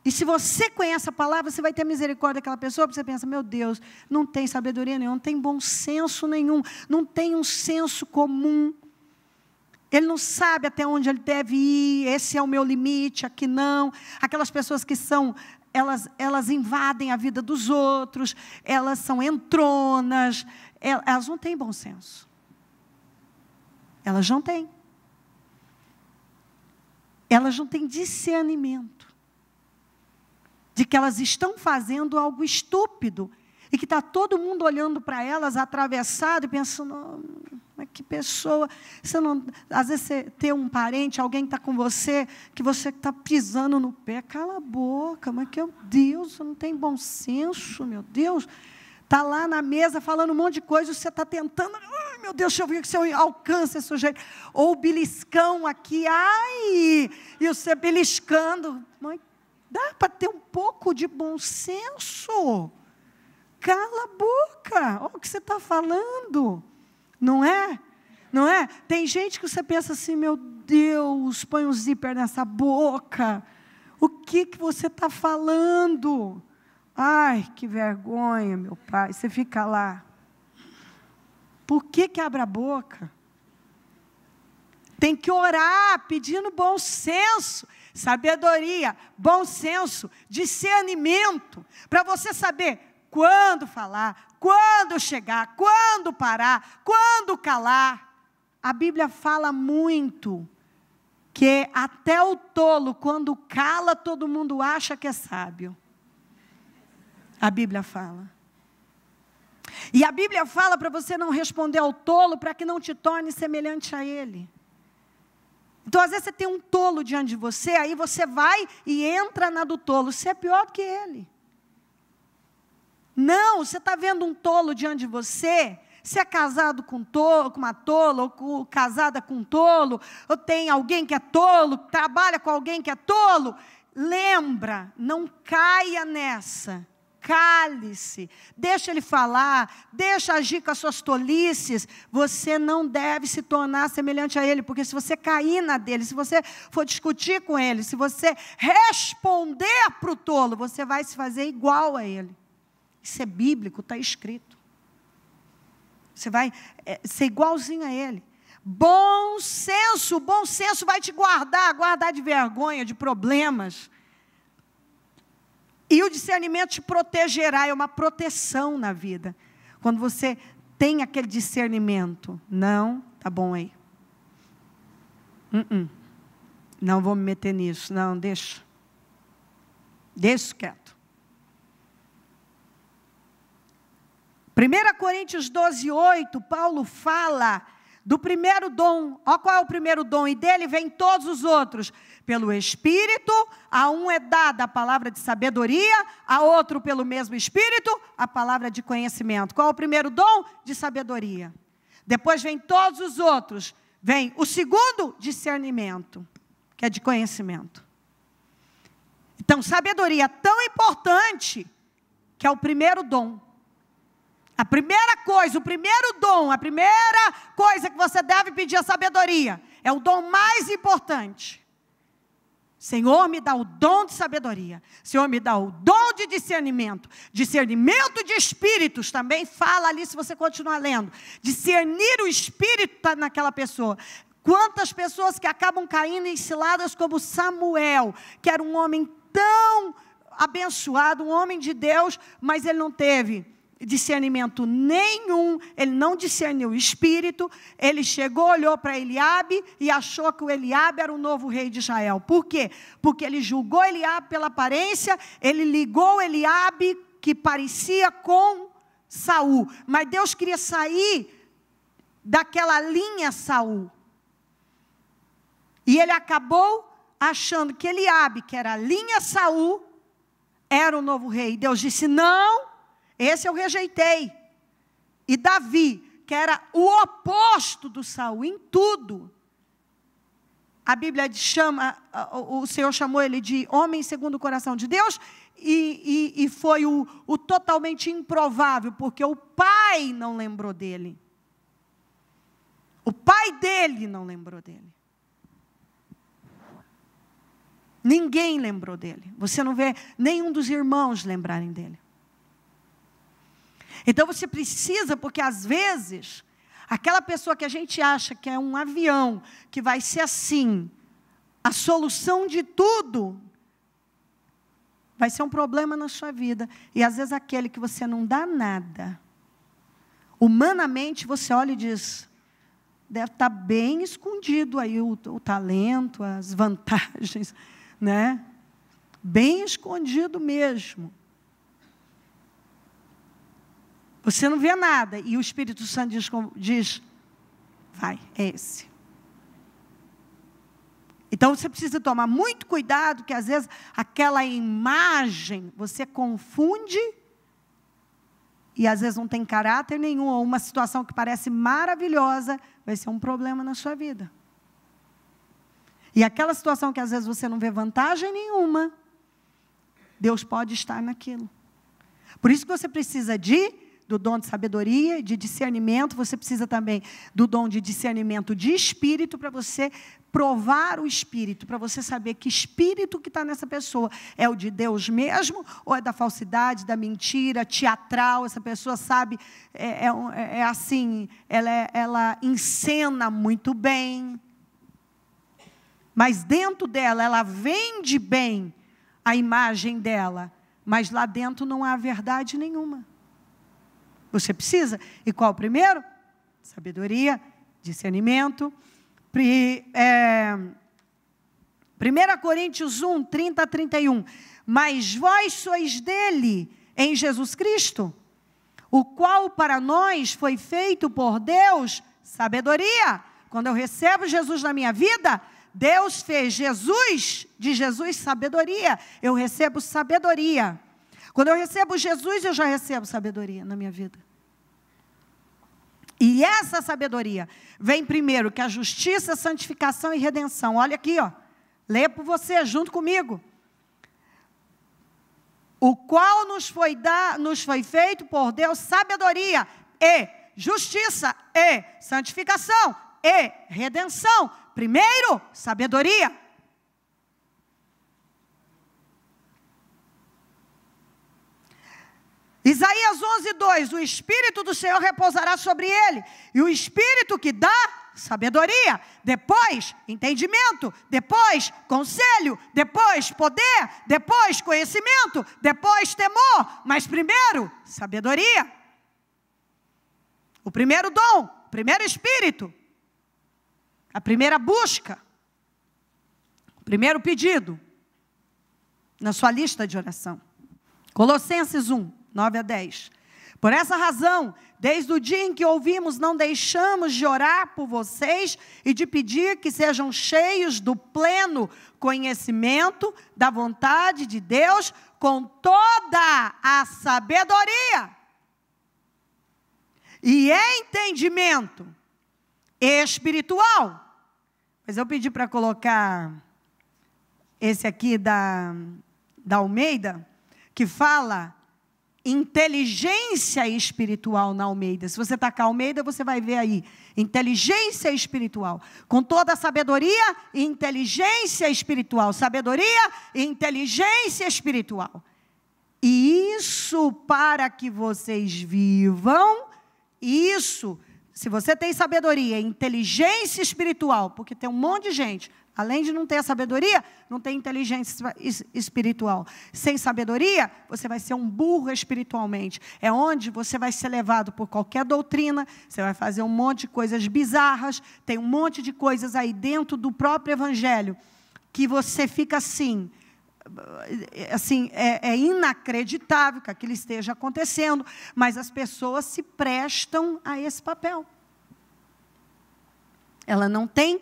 E se você conhece a palavra, você vai ter misericórdia daquela pessoa, porque você pensa, meu Deus, não tem sabedoria nenhuma, não tem bom senso nenhum, não tem um senso comum. Ele não sabe até onde ele deve ir, esse é o meu limite, aqui não. Aquelas pessoas que são... Elas invadem a vida dos outros, elas são entronas, elas não têm bom senso. Elas não têm. Elas não têm discernimento de que elas estão fazendo algo estúpido e que está todo mundo olhando para elas atravessado e pensando, mas que pessoa, você não, às vezes você tem um parente, alguém que está com você, que você está pisando no pé, cala a boca, mas que Deus, você não tem bom senso, meu Deus, está lá na mesa falando um monte de coisa, você está tentando, ai meu Deus, deixa eu ver que você alcança esse sujeito, ou o beliscão aqui, ai, e você beliscando, mas dá para ter um pouco de bom senso, cala a boca, olha o que você está falando. Não é? Não é? Tem gente que você pensa assim, meu Deus, põe um zíper nessa boca. O que você está falando? Ai, que vergonha, meu pai. Você fica lá. Por que abre a boca? Tem que orar, pedindo bom senso, sabedoria, bom senso, discernimento, para você saber quando falar, quando chegar, quando parar, quando calar. A Bíblia fala muito que até o tolo, quando cala, todo mundo acha que é sábio. A Bíblia fala. E a Bíblia fala para você não responder ao tolo, para que não te torne semelhante a ele. Então, às vezes, você tem um tolo diante de você, aí você vai e entra na do tolo. Você é pior do que ele. Não, você está vendo um tolo diante de você, você é casado com uma tola, ou casada com um tolo, ou tem alguém que é tolo, trabalha com alguém que é tolo, lembra, não caia nessa, cale-se, deixa ele falar, deixa agir com as suas tolices, você não deve se tornar semelhante a ele, porque se você cair na dele, se você for discutir com ele, se você responder para o tolo, você vai se fazer igual a ele. Isso é bíblico, está escrito. Você vai ser igualzinho a ele. Bom senso vai te guardar de vergonha, de problemas. E o discernimento te protegerá, é uma proteção na vida. Quando você tem aquele discernimento, não, tá bom aí. Não vou me meter nisso, não, deixa quieto. 1 Coríntios 12:8, Paulo fala do primeiro dom. Olha qual é o primeiro dom, e dele vem todos os outros. Pelo Espírito, a um é dada a palavra de sabedoria, a outro pelo mesmo Espírito, a palavra de conhecimento. Qual é o primeiro dom? De sabedoria. Depois vem todos os outros. Vem o segundo, discernimento, que é de conhecimento. Então, sabedoria é tão importante, que é o primeiro dom. A primeira coisa, o primeiro dom, a primeira coisa que você deve pedir é sabedoria. É o dom mais importante. Senhor, me dá o dom de sabedoria. Senhor, me dá o dom de discernimento. Discernimento de espíritos, também fala ali, se você continuar lendo. Discernir o espírito naquela pessoa. Quantas pessoas que acabam caindo em ciladas como Samuel, que era um homem tão abençoado, um homem de Deus, mas ele não teve discernimento nenhum, ele não discerniu o espírito. Ele chegou, olhou para Eliabe e achou que o Eliabe era o novo rei de Israel. Por quê? Porque ele julgou Eliabe pela aparência, ele ligou Eliabe, que parecia com Saul, mas Deus queria sair daquela linha Saul, e ele acabou achando que Eliabe, que era a linha Saul, era o novo rei. Deus disse, não, esse eu rejeitei. E Davi, que era o oposto do Saul em tudo, a Bíblia chama, o Senhor chamou ele de homem segundo o coração de Deus, e foi o totalmente improvável, porque o pai não lembrou dele. O pai dele não lembrou dele. Ninguém lembrou dele. Você não vê nenhum dos irmãos lembrarem dele. Então você precisa, porque às vezes, aquela pessoa que a gente acha que é um avião, que vai ser assim, a solução de tudo, vai ser um problema na sua vida. E às vezes aquele que você não dá nada, humanamente você olha e diz, deve estar bem escondido aí o talento, as vantagens, né? Bem escondido mesmo. Você não vê nada, e o Espírito Santo diz vai, é esse. Então você precisa tomar muito cuidado, que às vezes aquela imagem você confunde, e às vezes não tem caráter nenhum, ou uma situação que parece maravilhosa, vai ser um problema na sua vida. E aquela situação que às vezes você não vê vantagem nenhuma, Deus pode estar naquilo. Por isso que você precisa do dom de sabedoria, de discernimento. Você precisa também do dom de discernimento de espírito, para você provar o espírito, para você saber que espírito que está nessa pessoa é o de Deus mesmo, ou é da falsidade, da mentira, teatral. Essa pessoa sabe, é assim, ela encena muito bem, mas dentro dela, ela vende bem a imagem dela, mas lá dentro não há verdade nenhuma. Você precisa. E qual o primeiro? Sabedoria, discernimento. 1 Coríntios 1, 30 a 31. Mas vós sois dele, em Jesus Cristo, o qual para nós foi feito por Deus sabedoria. Quando eu recebo Jesus na minha vida, Deus fez de Jesus sabedoria. Eu recebo sabedoria. Quando eu recebo Jesus, eu já recebo sabedoria na minha vida. E essa sabedoria vem primeiro que a justiça, santificação e redenção. Olha aqui, ó. Leia por você, junto comigo. O qual nos foi feito por Deus sabedoria e justiça e santificação e redenção. Primeiro, sabedoria. Isaías 11:2, o Espírito do Senhor repousará sobre ele, e o Espírito que dá sabedoria, depois entendimento, depois conselho, depois poder, depois conhecimento, depois temor, mas primeiro sabedoria. O primeiro dom, o primeiro Espírito, a primeira busca, o primeiro pedido na sua lista de oração. Colossenses 1, 9 a 10. Por essa razão, desde o dia em que ouvimos, não deixamos de orar por vocês e de pedir que sejam cheios do pleno conhecimento da vontade de Deus, com toda a sabedoria e entendimento espiritual. Mas eu pedi para colocar esse aqui da Almeida, que fala inteligência espiritual na Almeida. Se você tacar Almeida, você vai ver aí, inteligência espiritual, com toda a sabedoria e inteligência espiritual, sabedoria e inteligência espiritual. E isso para que vocês vivam, isso, se você tem sabedoria e inteligência espiritual, porque tem um monte de gente, além de não ter a sabedoria, não tem inteligência espiritual. Sem sabedoria, você vai ser um burro espiritualmente. É onde você vai ser levado por qualquer doutrina, você vai fazer um monte de coisas bizarras, tem um monte de coisas aí dentro do próprio evangelho, que você fica assim, é inacreditável que aquilo esteja acontecendo, mas as pessoas se prestam a esse papel. Ela não tem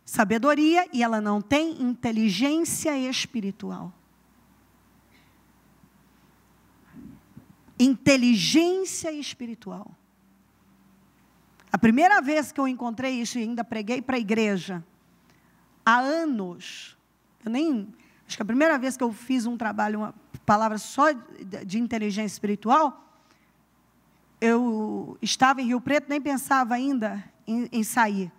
sabedoria e ela não tem inteligência espiritual. Inteligência espiritual. A primeira vez que eu encontrei isso, e ainda preguei para a igreja, há anos, acho que a primeira vez que eu fiz um trabalho, uma palavra só de inteligência espiritual, eu estava em Rio Preto, nem pensava ainda em sair.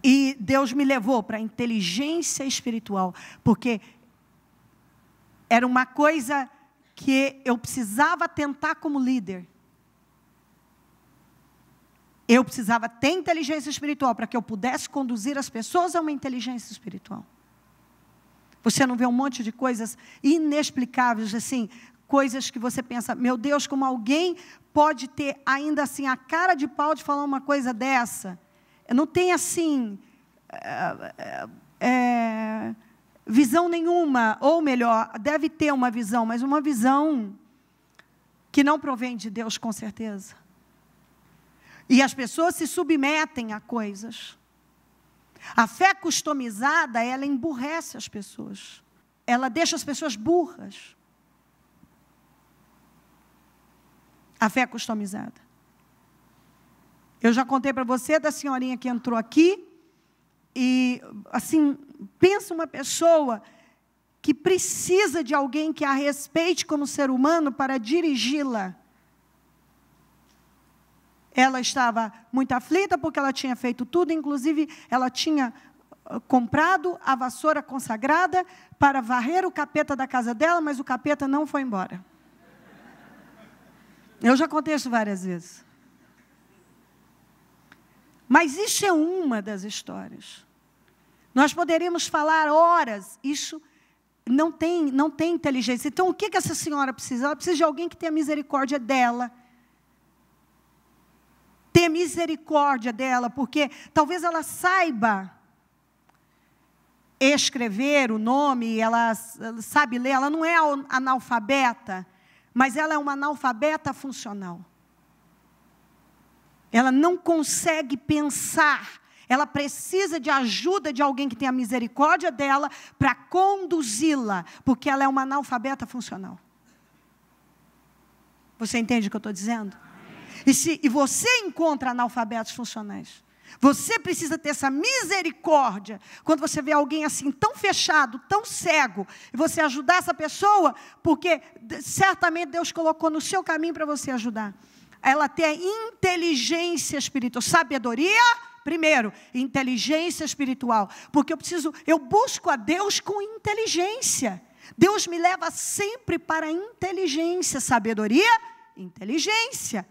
E Deus me levou para a inteligência espiritual, porque era uma coisa que eu precisava tentar como líder. Eu precisava ter inteligência espiritual para que eu pudesse conduzir as pessoas a uma inteligência espiritual. Você não vê um monte de coisas inexplicáveis, assim, coisas que você pensa, meu Deus, como alguém pode ter ainda assim a cara de pau de falar uma coisa dessa? Não tem assim, visão nenhuma, ou melhor, deve ter uma visão, mas uma visão que não provém de Deus, com certeza. E as pessoas se submetem a coisas. A fé customizada, ela emburrece as pessoas. Ela deixa as pessoas burras. A fé customizada. Eu já contei para você da senhorinha que entrou aqui, e, assim, pensa uma pessoa que precisa de alguém que a respeite como ser humano para dirigi-la. Ela estava muito aflita porque ela tinha feito tudo, inclusive ela tinha comprado a vassoura consagrada para varrer o capeta da casa dela, mas o capeta não foi embora. Eu já contei isso várias vezes. Mas isso é uma das histórias. Nós poderíamos falar horas, isso não tem inteligência. Então, o que essa senhora precisa? Ela precisa de alguém que tenha misericórdia dela. Ter misericórdia dela, porque talvez ela saiba escrever o nome, ela sabe ler, ela não é analfabeta, mas ela é uma analfabeta funcional. Ela não consegue pensar, ela precisa de ajuda de alguém que tenha misericórdia dela para conduzi-la, porque ela é uma analfabeta funcional. Você entende o que eu estou dizendo? E você encontra analfabetos funcionais, você precisa ter essa misericórdia, quando você vê alguém assim, tão fechado, tão cego, e você ajudar essa pessoa, porque certamente Deus colocou no seu caminho para você ajudar. Ela tem inteligência espiritual, sabedoria, primeiro, inteligência espiritual, porque eu busco a Deus com inteligência. Deus me leva sempre para a inteligência, sabedoria, inteligência.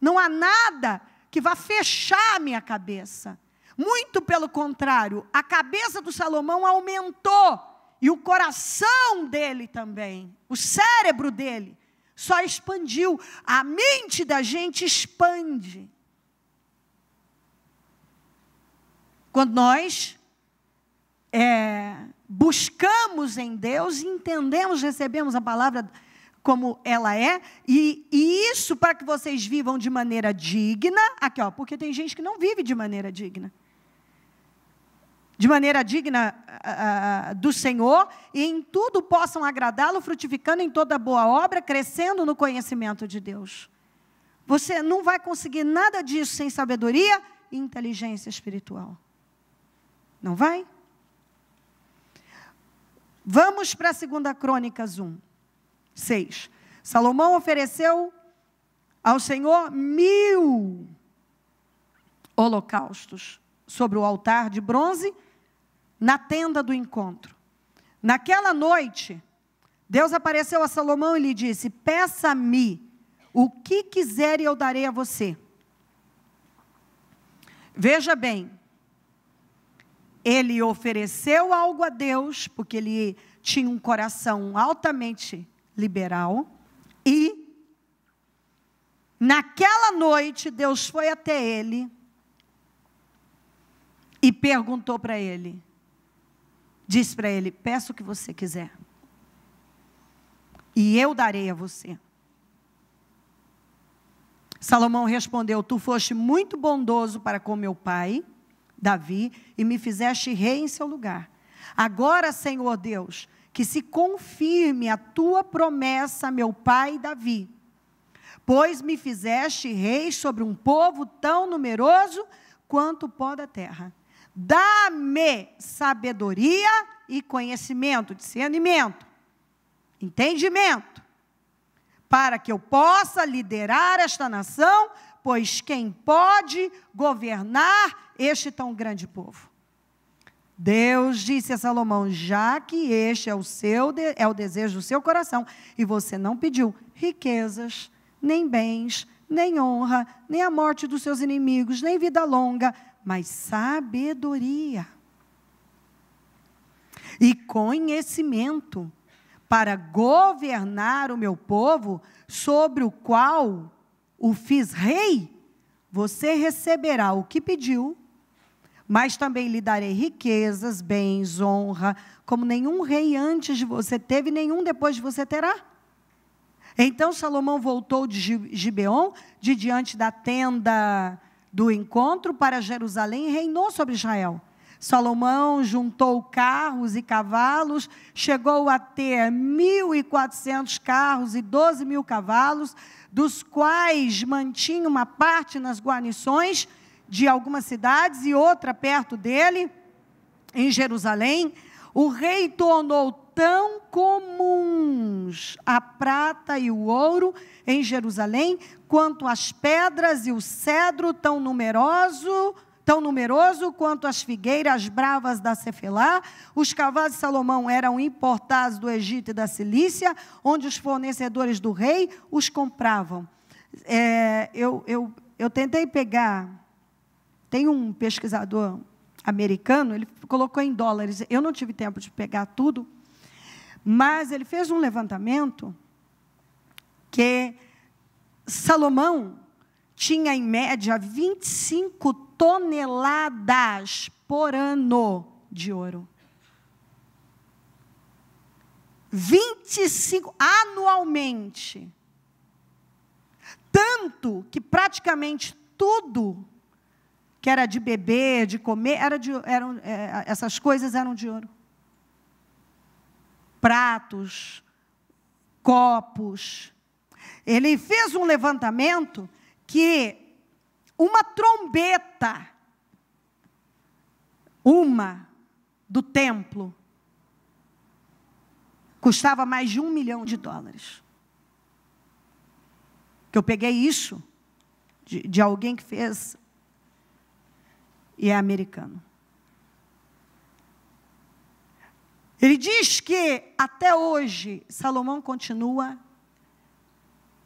Não há nada que vá fechar a minha cabeça. Muito pelo contrário, a cabeça do Salomão aumentou, e o coração dele também, o cérebro dele, só expandiu. A mente da gente expande. Quando nós buscamos em Deus, entendemos, recebemos a palavra como ela é, e isso para que vocês vivam de maneira digna, aqui ó, porque tem gente que não vive de maneira digna. De maneira digna do Senhor, e em tudo possam agradá-lo, frutificando em toda boa obra, crescendo no conhecimento de Deus. Você não vai conseguir nada disso sem sabedoria e inteligência espiritual. Não vai? Vamos para 2 Crônicas 1:6. Salomão ofereceu ao Senhor 1000 holocaustos sobre o altar de bronze na tenda do encontro. Naquela noite, Deus apareceu a Salomão e lhe disse: peça-me o que quiser e eu darei a você. Veja bem, ele ofereceu algo a Deus, porque ele tinha um coração altamente liberal, e naquela noite Deus foi até ele e perguntou para ele, disse para ele: peça o que você quiser, e eu darei a você. Salomão respondeu: tu foste muito bondoso para com meu pai, Davi, e me fizeste rei em seu lugar. Agora, Senhor Deus, que se confirme a tua promessa a meu pai Davi, pois me fizeste rei sobre um povo tão numeroso quanto o pó da terra. Dá-me sabedoria e conhecimento, discernimento, entendimento, para que eu possa liderar esta nação, pois quem pode governar este tão grande povo? Deus disse a Salomão: já que este é o desejo do seu coração, e você não pediu riquezas, nem bens, nem honra, nem a morte dos seus inimigos, nem vida longa, mas sabedoria e conhecimento para governar o meu povo, sobre o qual o fiz rei, você receberá o que pediu, mas também lhe darei riquezas, bens, honra, como nenhum rei antes de você teve, nenhum depois de você terá. Então Salomão voltou de Gibeon, de diante da tenda do encontro, para Jerusalém, e reinou sobre Israel. Salomão juntou carros e cavalos, chegou a ter 1.400 carros e 12.000 cavalos, dos quais mantinha uma parte nas guarnições de algumas cidades e outra perto dele, em Jerusalém. O rei tornou tão comuns a prata e o ouro em Jerusalém, quanto as pedras e o cedro tão numeroso quanto as figueiras bravas da Cefelá. Os cavalos de Salomão eram importados do Egito e da Cilícia, onde os fornecedores do rei os compravam. Eu tentei pegar, tem um pesquisador americano, ele colocou em dólares, eu não tive tempo de pegar tudo, mas ele fez um levantamento que Salomão tinha em média 25 toneladas por ano de ouro. 25 anualmente. Tanto que praticamente tudo que era de beber, de comer, essas coisas eram de ouro. Pratos, copos. Ele fez um levantamento que uma trombeta, do templo, custava mais de $1 milhão. Que eu peguei isso de alguém que fez, e é americano. Ele diz que até hoje Salomão continua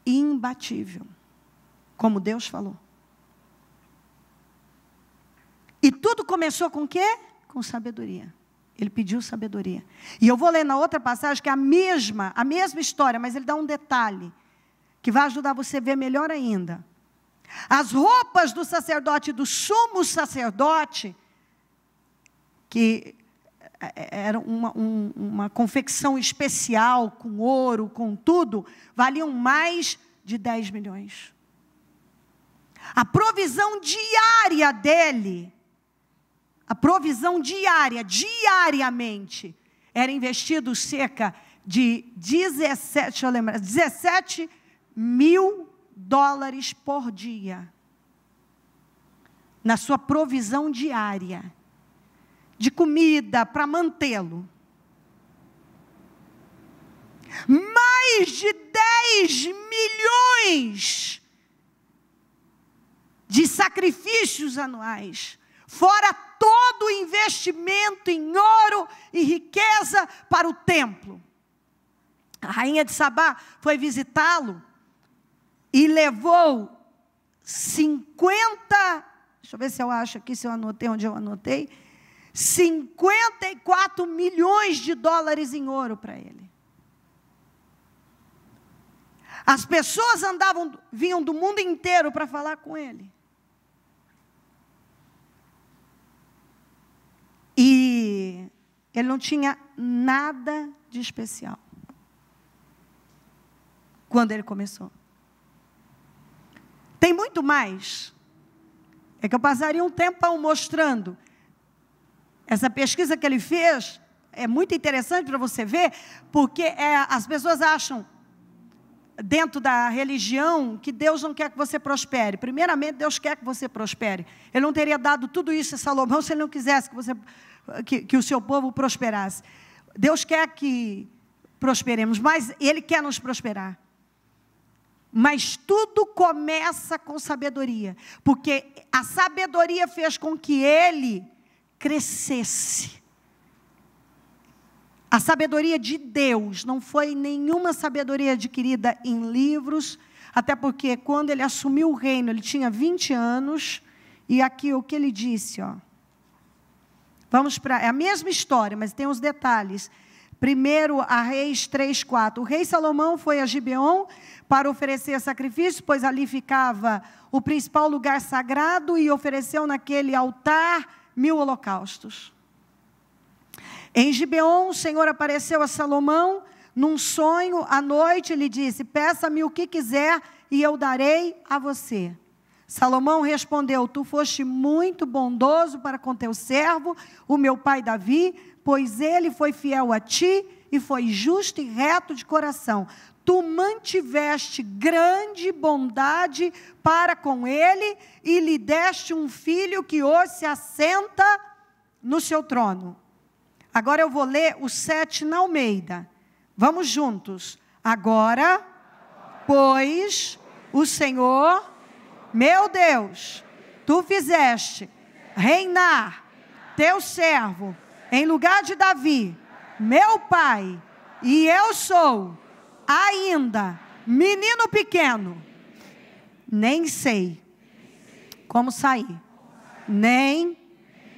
imbatível, como Deus falou. E tudo começou com o quê? Com sabedoria. Ele pediu sabedoria. E eu vou ler na outra passagem que é a mesma história, mas ele dá um detalhe que vai ajudar você a ver melhor ainda. As roupas do sacerdote, do sumo sacerdote, que era uma confecção especial, com ouro, com tudo, valiam mais de 10 milhões. A provisão diária dele, a provisão diariamente, era investido cerca de 17 mil dólares por dia, na sua provisão diária, de comida para mantê-lo. Mais de 10 milhões de sacrifícios anuais, fora todo o investimento em ouro e riqueza para o templo. A rainha de Sabá foi visitá-lo e levou 50, deixa eu ver se eu acho aqui, se eu anotei onde eu anotei, 54 milhões de dólares em ouro para ele. As pessoas vinham do mundo inteiro para falar com ele. E ele não tinha nada de especial quando ele começou. Tem muito mais. É que eu passaria um tempão mostrando. Essa pesquisa que ele fez é muito interessante para você ver, porque as pessoas acham, dentro da religião, que Deus não quer que você prospere. Primeiramente, Deus quer que você prospere. Ele não teria dado tudo isso a Salomão se ele não quisesse que o seu povo prosperasse. Deus quer que prosperemos, mas Ele quer nos prosperar. Mas tudo começa com sabedoria, porque a sabedoria fez com que ele crescesse. A sabedoria de Deus não foi nenhuma sabedoria adquirida em livros, até porque quando ele assumiu o reino, ele tinha 20 anos, e aqui o que ele disse, ó. Vamos para, é a mesma história, mas tem os detalhes. Primeiro, a Reis 3:4. O rei Salomão foi a Gibeon para oferecer sacrifício, pois ali ficava o principal lugar sagrado, e ofereceu naquele altar 1000 holocaustos. Em Gibeon, o Senhor apareceu a Salomão num sonho à noite e lhe disse: peça-me o que quiser e eu darei a você. Salomão respondeu: tu foste muito bondoso para com teu servo, o meu pai Davi, pois ele foi fiel a ti e foi justo e reto de coração. Tu mantiveste grande bondade para com ele e lhe deste um filho que hoje se assenta no seu trono. Agora eu vou ler o 7 na Almeida. Vamos juntos. Agora, pois, o Senhor, meu Deus, tu fizeste reinar teu servo em lugar de Davi, meu pai, e eu sou ainda menino pequeno, nem sei como sair, nem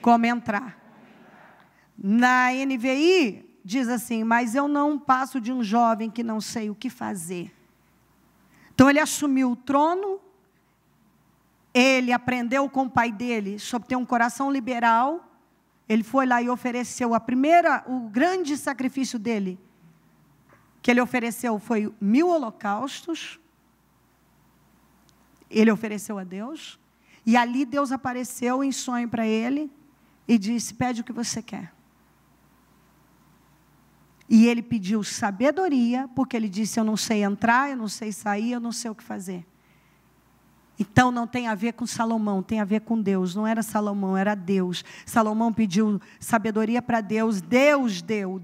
como entrar. Na NVI diz assim: mas eu não passo de um jovem que não sei o que fazer. Então ele assumiu o trono, ele aprendeu com o pai dele sobre ter um coração liberal. Ele foi lá e ofereceu o grande sacrifício dele, que ele ofereceu foi 1000 holocaustos. Ele ofereceu a Deus, e ali Deus apareceu em sonho para ele, e disse: pede o que você quer. E ele pediu sabedoria, porque ele disse: eu não sei entrar, eu não sei sair, eu não sei o que fazer. Então não tem a ver com Salomão, tem a ver com Deus. Não era Salomão, era Deus. Salomão pediu sabedoria para Deus, Deus deu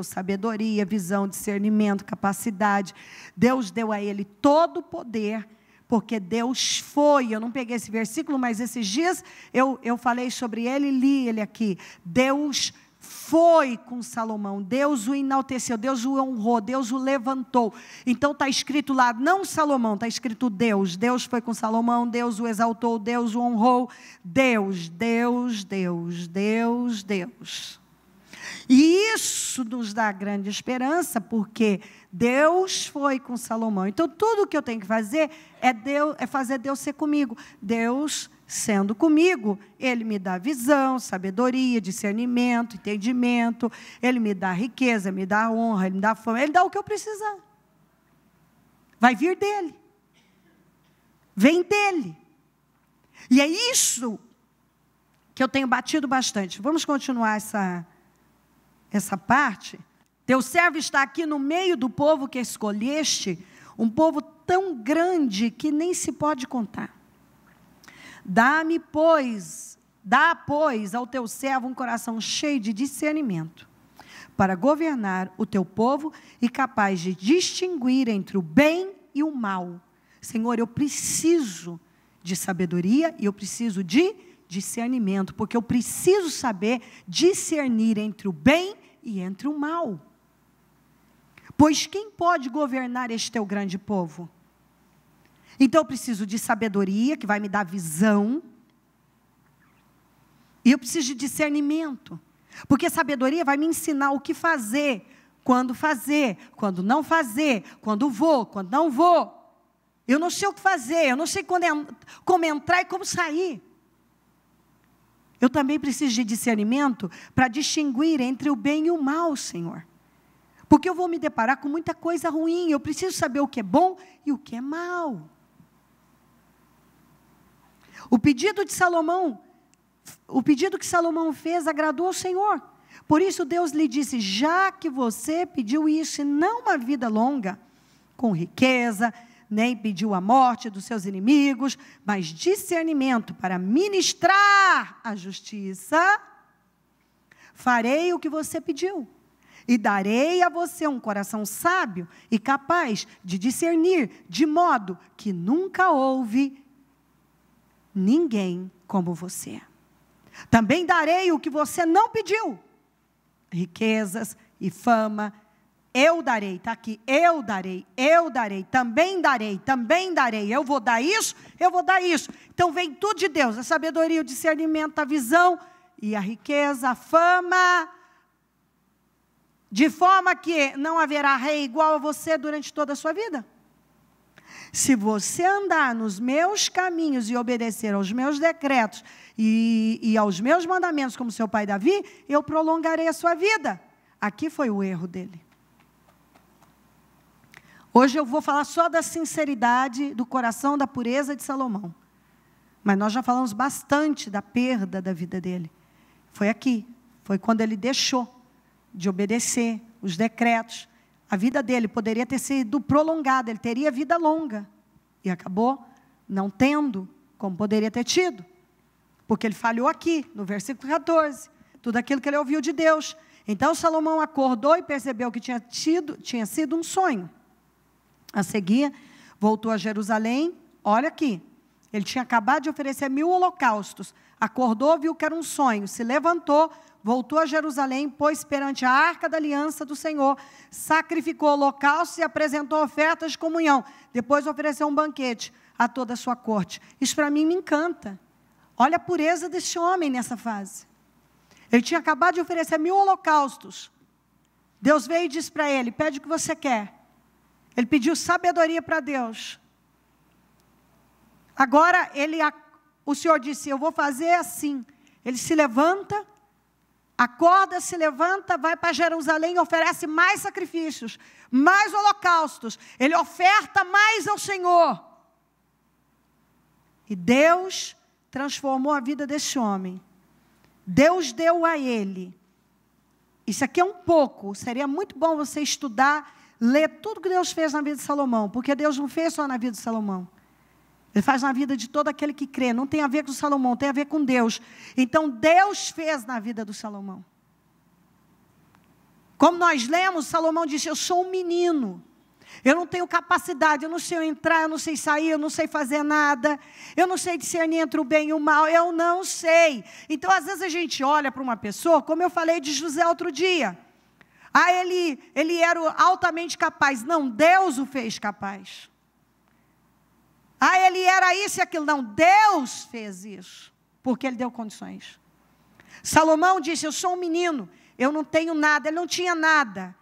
sabedoria, visão, discernimento, capacidade. Deus deu a ele todo o poder, porque Deus foi. Eu não peguei esse versículo, mas esses dias eu falei sobre ele e li ele aqui. Deus foi com Salomão, Deus o enalteceu, Deus o honrou, Deus o levantou. Então está escrito lá, não Salomão, está escrito Deus. Deus foi com Salomão, Deus o exaltou, Deus o honrou. Deus. E isso nos dá grande esperança, porque Deus foi com Salomão. Então tudo o que eu tenho que fazer é fazer Deus ser comigo. Deus sendo comigo, Ele me dá visão, sabedoria, discernimento, entendimento, Ele me dá riqueza, me dá honra, Ele me dá fama, Ele dá o que eu precisar. Vai vir dEle. Vem dEle. E é isso que eu tenho batido bastante. Vamos continuar essa parte. Teu servo está aqui no meio do povo que escolheste, um povo tão grande que nem se pode contar. Dá, pois, ao teu servo um coração cheio de discernimento, para governar o teu povo e capaz de distinguir entre o bem e o mal. Senhor, eu preciso de sabedoria e eu preciso de discernimento, porque eu preciso saber discernir entre o bem e entre o mal. Pois quem pode governar este teu grande povo? Então eu preciso de sabedoria, que vai me dar visão, e eu preciso de discernimento, porque sabedoria vai me ensinar o que fazer, quando não fazer, quando vou, quando não vou. Eu não sei o que fazer, eu não sei como entrar e como sair. Eu também preciso de discernimento para distinguir entre o bem e o mal, Senhor. Porque eu vou me deparar com muita coisa ruim, eu preciso saber o que é bom e o que é mal. O pedido que Salomão fez agradou ao Senhor. Por isso Deus lhe disse, já que você pediu isso, e não uma vida longa, com riqueza, nem pediu a morte dos seus inimigos, mas discernimento para ministrar a justiça, farei o que você pediu, e darei a você um coração sábio e capaz de discernir, de modo que nunca houve ninguém como você. Também darei o que você não pediu, riquezas e fama. Eu darei, está aqui, eu darei, também darei, eu vou dar isso. Então vem tudo de Deus, a sabedoria, o discernimento, a visão e a riqueza, a fama, de forma que não haverá rei igual a você durante toda a sua vida. Se você andar nos meus caminhos e obedecer aos meus decretos e aos meus mandamentos, como seu pai Davi, eu prolongarei a sua vida. Aqui foi o erro dele. Hoje eu vou falar só da sinceridade do coração, da pureza de Salomão. Mas nós já falamos bastante da perda da vida dele. Foi aqui, foi quando ele deixou de obedecer os decretos. A vida dele poderia ter sido prolongada, ele teria vida longa. E acabou não tendo como poderia ter tido. Porque ele falhou aqui, no versículo 14. Tudo aquilo que ele ouviu de Deus. Então Salomão acordou e percebeu que tinha sido um sonho. A seguir, voltou a Jerusalém. Olha aqui, ele tinha acabado de oferecer 1000 holocaustos. Acordou, viu que era um sonho, se levantou, voltou a Jerusalém, pôs perante a arca da aliança do Senhor, sacrificou holocaustos e apresentou ofertas de comunhão. Depois ofereceu um banquete a toda a sua corte. Isso para mim me encanta. Olha a pureza desse homem nessa fase. Ele tinha acabado de oferecer 1000 holocaustos. Deus veio e disse para ele, pede o que você quer. Ele pediu sabedoria para Deus. Agora, o Senhor disse, eu vou fazer assim. Ele se levanta, acorda, se levanta, vai para Jerusalém e oferece mais sacrifícios, mais holocaustos. Ele oferta mais ao Senhor. E Deus transformou a vida desse homem. Deus deu a ele. Isso aqui é um pouco, seria muito bom você estudar, ler tudo que Deus fez na vida de Salomão, porque Deus não fez só na vida de Salomão. Ele faz na vida de todo aquele que crê. Não tem a ver com Salomão, tem a ver com Deus. Então, Deus fez na vida do Salomão. Como nós lemos, Salomão disse, eu sou um menino. Eu não tenho capacidade, eu não sei entrar, eu não sei sair, eu não sei fazer nada. Eu não sei discernir entre o bem e o mal, eu não sei. Então, às vezes a gente olha para uma pessoa, como eu falei de José outro dia. Ah, ele era altamente capaz. Não, Deus o fez capaz. Ah, ele era isso e aquilo. Não, Deus fez isso, porque ele deu condições. Salomão disse, eu sou um menino, eu não tenho nada, ele não tinha nada.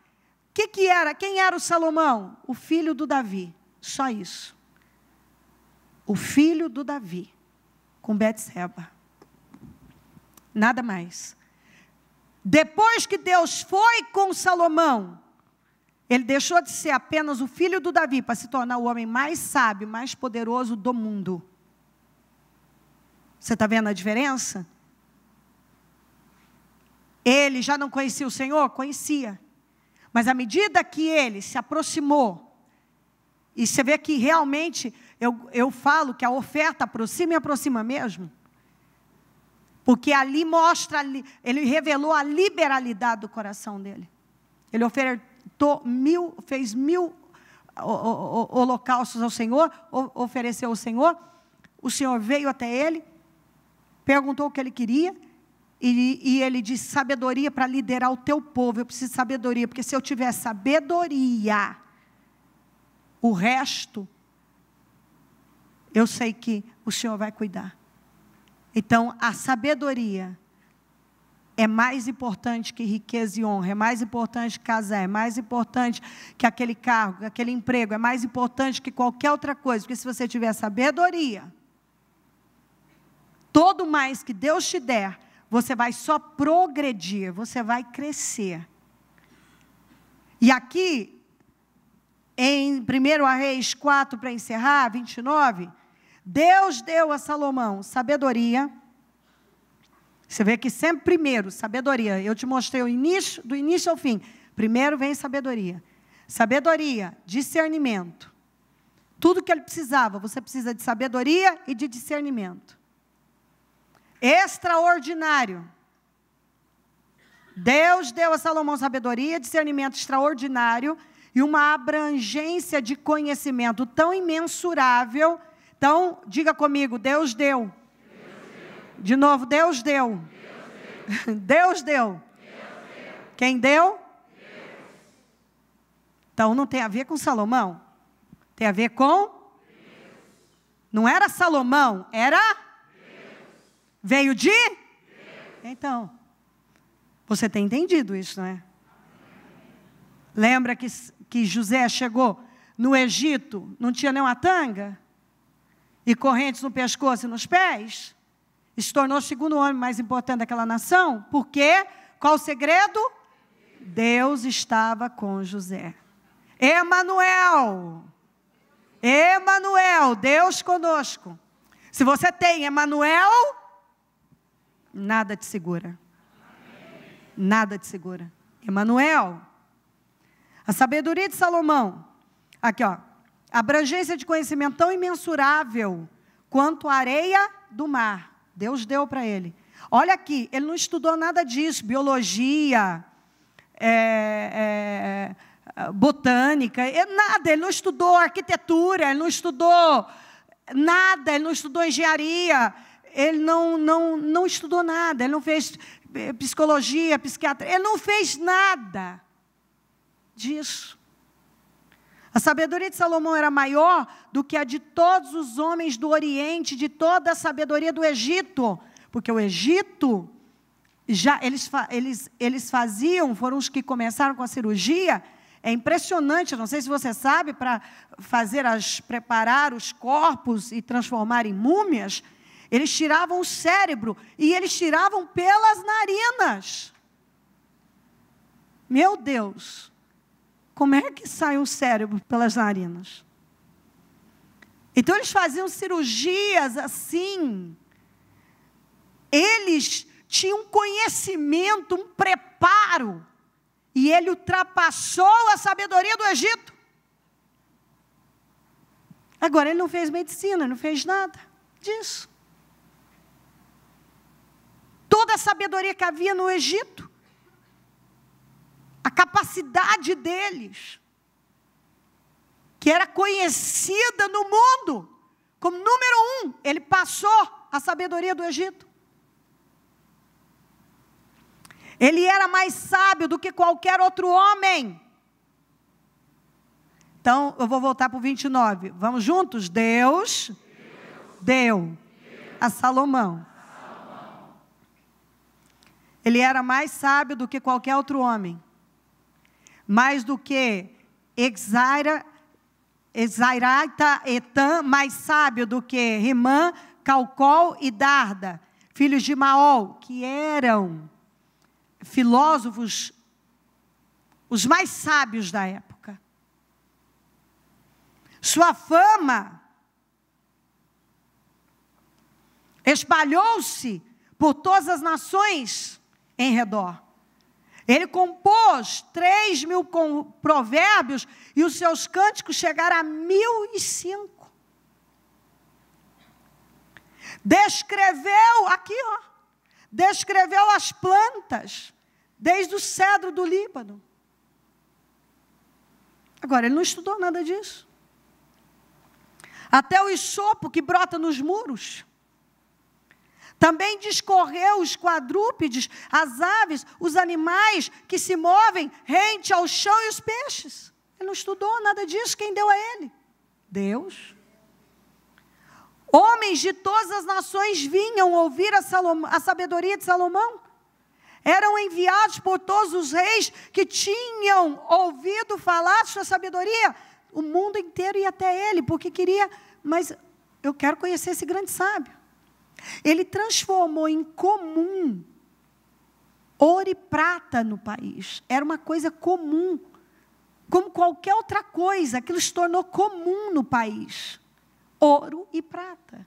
Que era? Quem era o Salomão? O filho do Davi, só isso. O filho do Davi, com Betseba. Nada mais. Depois que Deus foi com Salomão, ele deixou de ser apenas o filho do Davi para se tornar o homem mais sábio, mais poderoso do mundo. Você está vendo a diferença? Ele já não conhecia o Senhor? Conhecia. Mas à medida que ele se aproximou, e você vê que realmente, eu falo que a oferta aproxima e aproxima mesmo. Porque ali mostra, ele revelou a liberalidade do coração dele. Ele fez 1000 holocaustos ao Senhor, ofereceu ao Senhor. O Senhor veio até ele, perguntou o que ele queria, e ele disse: sabedoria para liderar o teu povo. Eu preciso de sabedoria, porque se eu tiver sabedoria, o resto, eu sei que o Senhor vai cuidar. Então, a sabedoria é mais importante que riqueza e honra, é mais importante que casar, é mais importante que aquele cargo, que aquele emprego, é mais importante que qualquer outra coisa, porque se você tiver sabedoria, todo mais que Deus te der, você vai só progredir, você vai crescer. E aqui, em 1 Reis 4, para encerrar, 29, Deus deu a Salomão sabedoria. Você vê que sempre primeiro, sabedoria. Eu te mostrei o início, do início ao fim. Primeiro vem sabedoria. Sabedoria, discernimento. Tudo que ele precisava, você precisa de sabedoria e de discernimento. Extraordinário. Deus deu a Salomão sabedoria, discernimento extraordinário e uma abrangência de conhecimento tão imensurável. Então, diga comigo, Deus deu. De novo, Deus deu. Deus deu. Quem deu? Então, não tem a ver com Salomão. Tem a ver com? Não era Salomão, era? Veio de? Então, você tem entendido isso, não é? Lembra que José chegou no Egito, não tinha nem uma tanga? E correntes no pescoço e nos pés? E se tornou o segundo homem mais importante daquela nação. Por quê? Qual o segredo? Deus estava com José. Emanuel. Emanuel, Deus conosco. Se você tem Emanuel, nada te segura. Nada te segura. Emanuel. A sabedoria de Salomão. Aqui, ó. Abrangência de conhecimento tão imensurável quanto a areia do mar. Deus deu para ele. Olha aqui, ele não estudou nada disso, biologia, botânica, nada. Ele não estudou arquitetura, ele não estudou nada, ele não estudou engenharia, ele não estudou nada, ele não fez psicologia, psiquiatria, ele não fez nada disso. A sabedoria de Salomão era maior do que a de todos os homens do Oriente, de toda a sabedoria do Egito. Porque o Egito, já eles faziam, foram os que começaram com a cirurgia. É impressionante, não sei se você sabe, para preparar os corpos e transformar em múmias, eles tiravam o cérebro e eles tiravam pelas narinas. Meu Deus! Como é que sai um cérebro pelas narinas? Então, eles faziam cirurgias assim. Eles tinham um conhecimento, um preparo. E ele ultrapassou a sabedoria do Egito. Agora, ele não fez medicina, não fez nada disso. Toda a sabedoria que havia no Egito, a capacidade deles, que era conhecida no mundo como número 1, ele passou a sabedoria do Egito. Ele era mais sábio do que qualquer outro homem. Então, eu vou voltar para o 29. Vamos juntos? Deus deu a Salomão. Ele era mais sábio do que qualquer outro homem. Mais do que Exairata, Etam, mais sábio do que Rimã, Calcol e Darda, filhos de Maol, que eram filósofos, os mais sábios da época. Sua fama espalhou-se por todas as nações em redor. Ele compôs 3.000 provérbios e os seus cânticos chegaram a 1.005. Descreveu as plantas, desde o cedro do Líbano. Agora, ele não estudou nada disso. Até o isopo que brota nos muros. Também discorreu os quadrúpedes, as aves, os animais que se movem rente ao chão e os peixes. Ele não estudou nada disso. Quem deu a ele? Deus. Homens de todas as nações vinham ouvir a sabedoria de Salomão. Eram enviados por todos os reis que tinham ouvido falar de sua sabedoria. O mundo inteiro ia até ele, porque queria, mas eu quero conhecer esse grande sábio. Ele transformou em comum ouro e prata no país. Era uma coisa comum, como qualquer outra coisa, aquilo se tornou comum no país. Ouro e prata.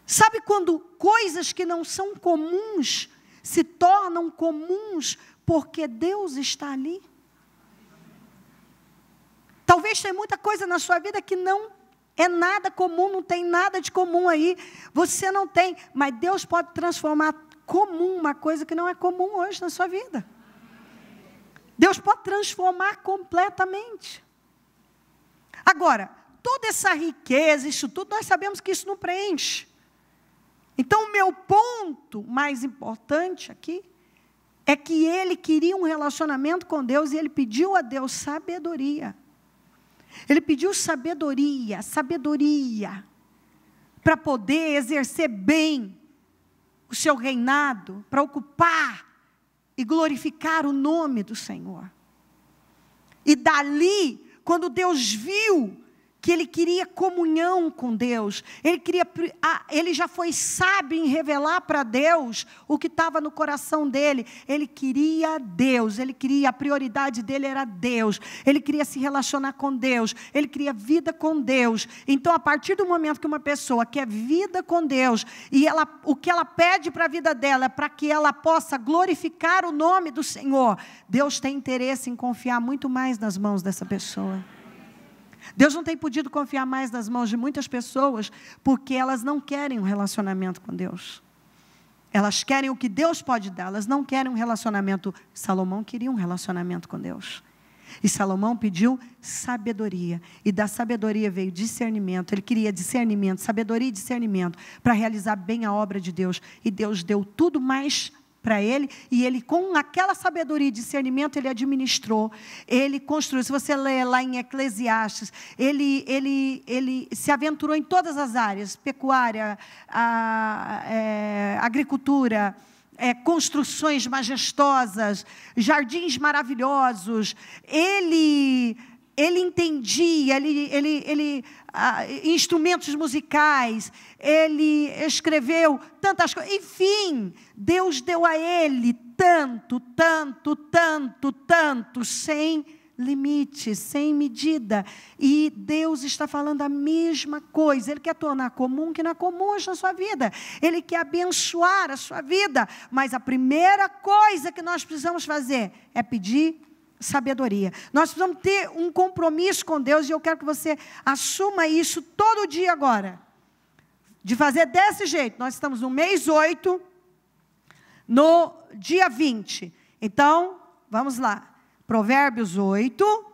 Sabe quando coisas que não são comuns se tornam comuns porque Deus está ali? Talvez tenha muita coisa na sua vida que não é nada comum, não tem nada de comum aí. Você não tem, mas Deus pode transformar comum uma coisa que não é comum hoje na sua vida. Deus pode transformar completamente. Agora, toda essa riqueza, isso tudo, nós sabemos que isso não preenche. Então, o meu ponto mais importante aqui é que ele queria um relacionamento com Deus e ele pediu a Deus sabedoria. Ele pediu sabedoria para poder exercer bem o seu reinado, para ocupar e glorificar o nome do Senhor. E dali, quando Deus viu que ele queria comunhão com Deus, ele já foi sábio em revelar para Deus o que estava no coração dele. Ele queria Deus, a prioridade dele era Deus, ele queria se relacionar com Deus, ele queria vida com Deus. Então, a partir do momento que uma pessoa quer vida com Deus, e o que ela pede para a vida dela é para que ela possa glorificar o nome do Senhor, Deus tem interesse em confiar muito mais nas mãos dessa pessoa. Deus não tem podido confiar mais nas mãos de muitas pessoas, porque elas não querem um relacionamento com Deus. Elas querem o que Deus pode dar, elas não querem um relacionamento. Salomão queria um relacionamento com Deus. E Salomão pediu sabedoria, e da sabedoria veio discernimento. Ele queria discernimento, sabedoria e discernimento, para realizar bem a obra de Deus. E Deus deu tudo mais para ele, e ele, com aquela sabedoria e discernimento, ele administrou, ele construiu. Se você ler lá em Eclesiastes, ele se aventurou em todas as áreas, pecuária, agricultura, construções majestosas, jardins maravilhosos. Ele entendia, instrumentos musicais, ele escreveu tantas coisas. Enfim, Deus deu a ele tanto, sem limite, sem medida. E Deus está falando a mesma coisa. Ele quer tornar comum o que não é comum hoje na sua vida. Ele quer abençoar a sua vida. Mas a primeira coisa que nós precisamos fazer é pedir sabedoria. Nós precisamos ter um compromisso com Deus, e eu quero que você assuma isso todo dia agora, de fazer desse jeito. Nós estamos no mês 8, no dia 20. Então, vamos lá. Provérbios 8.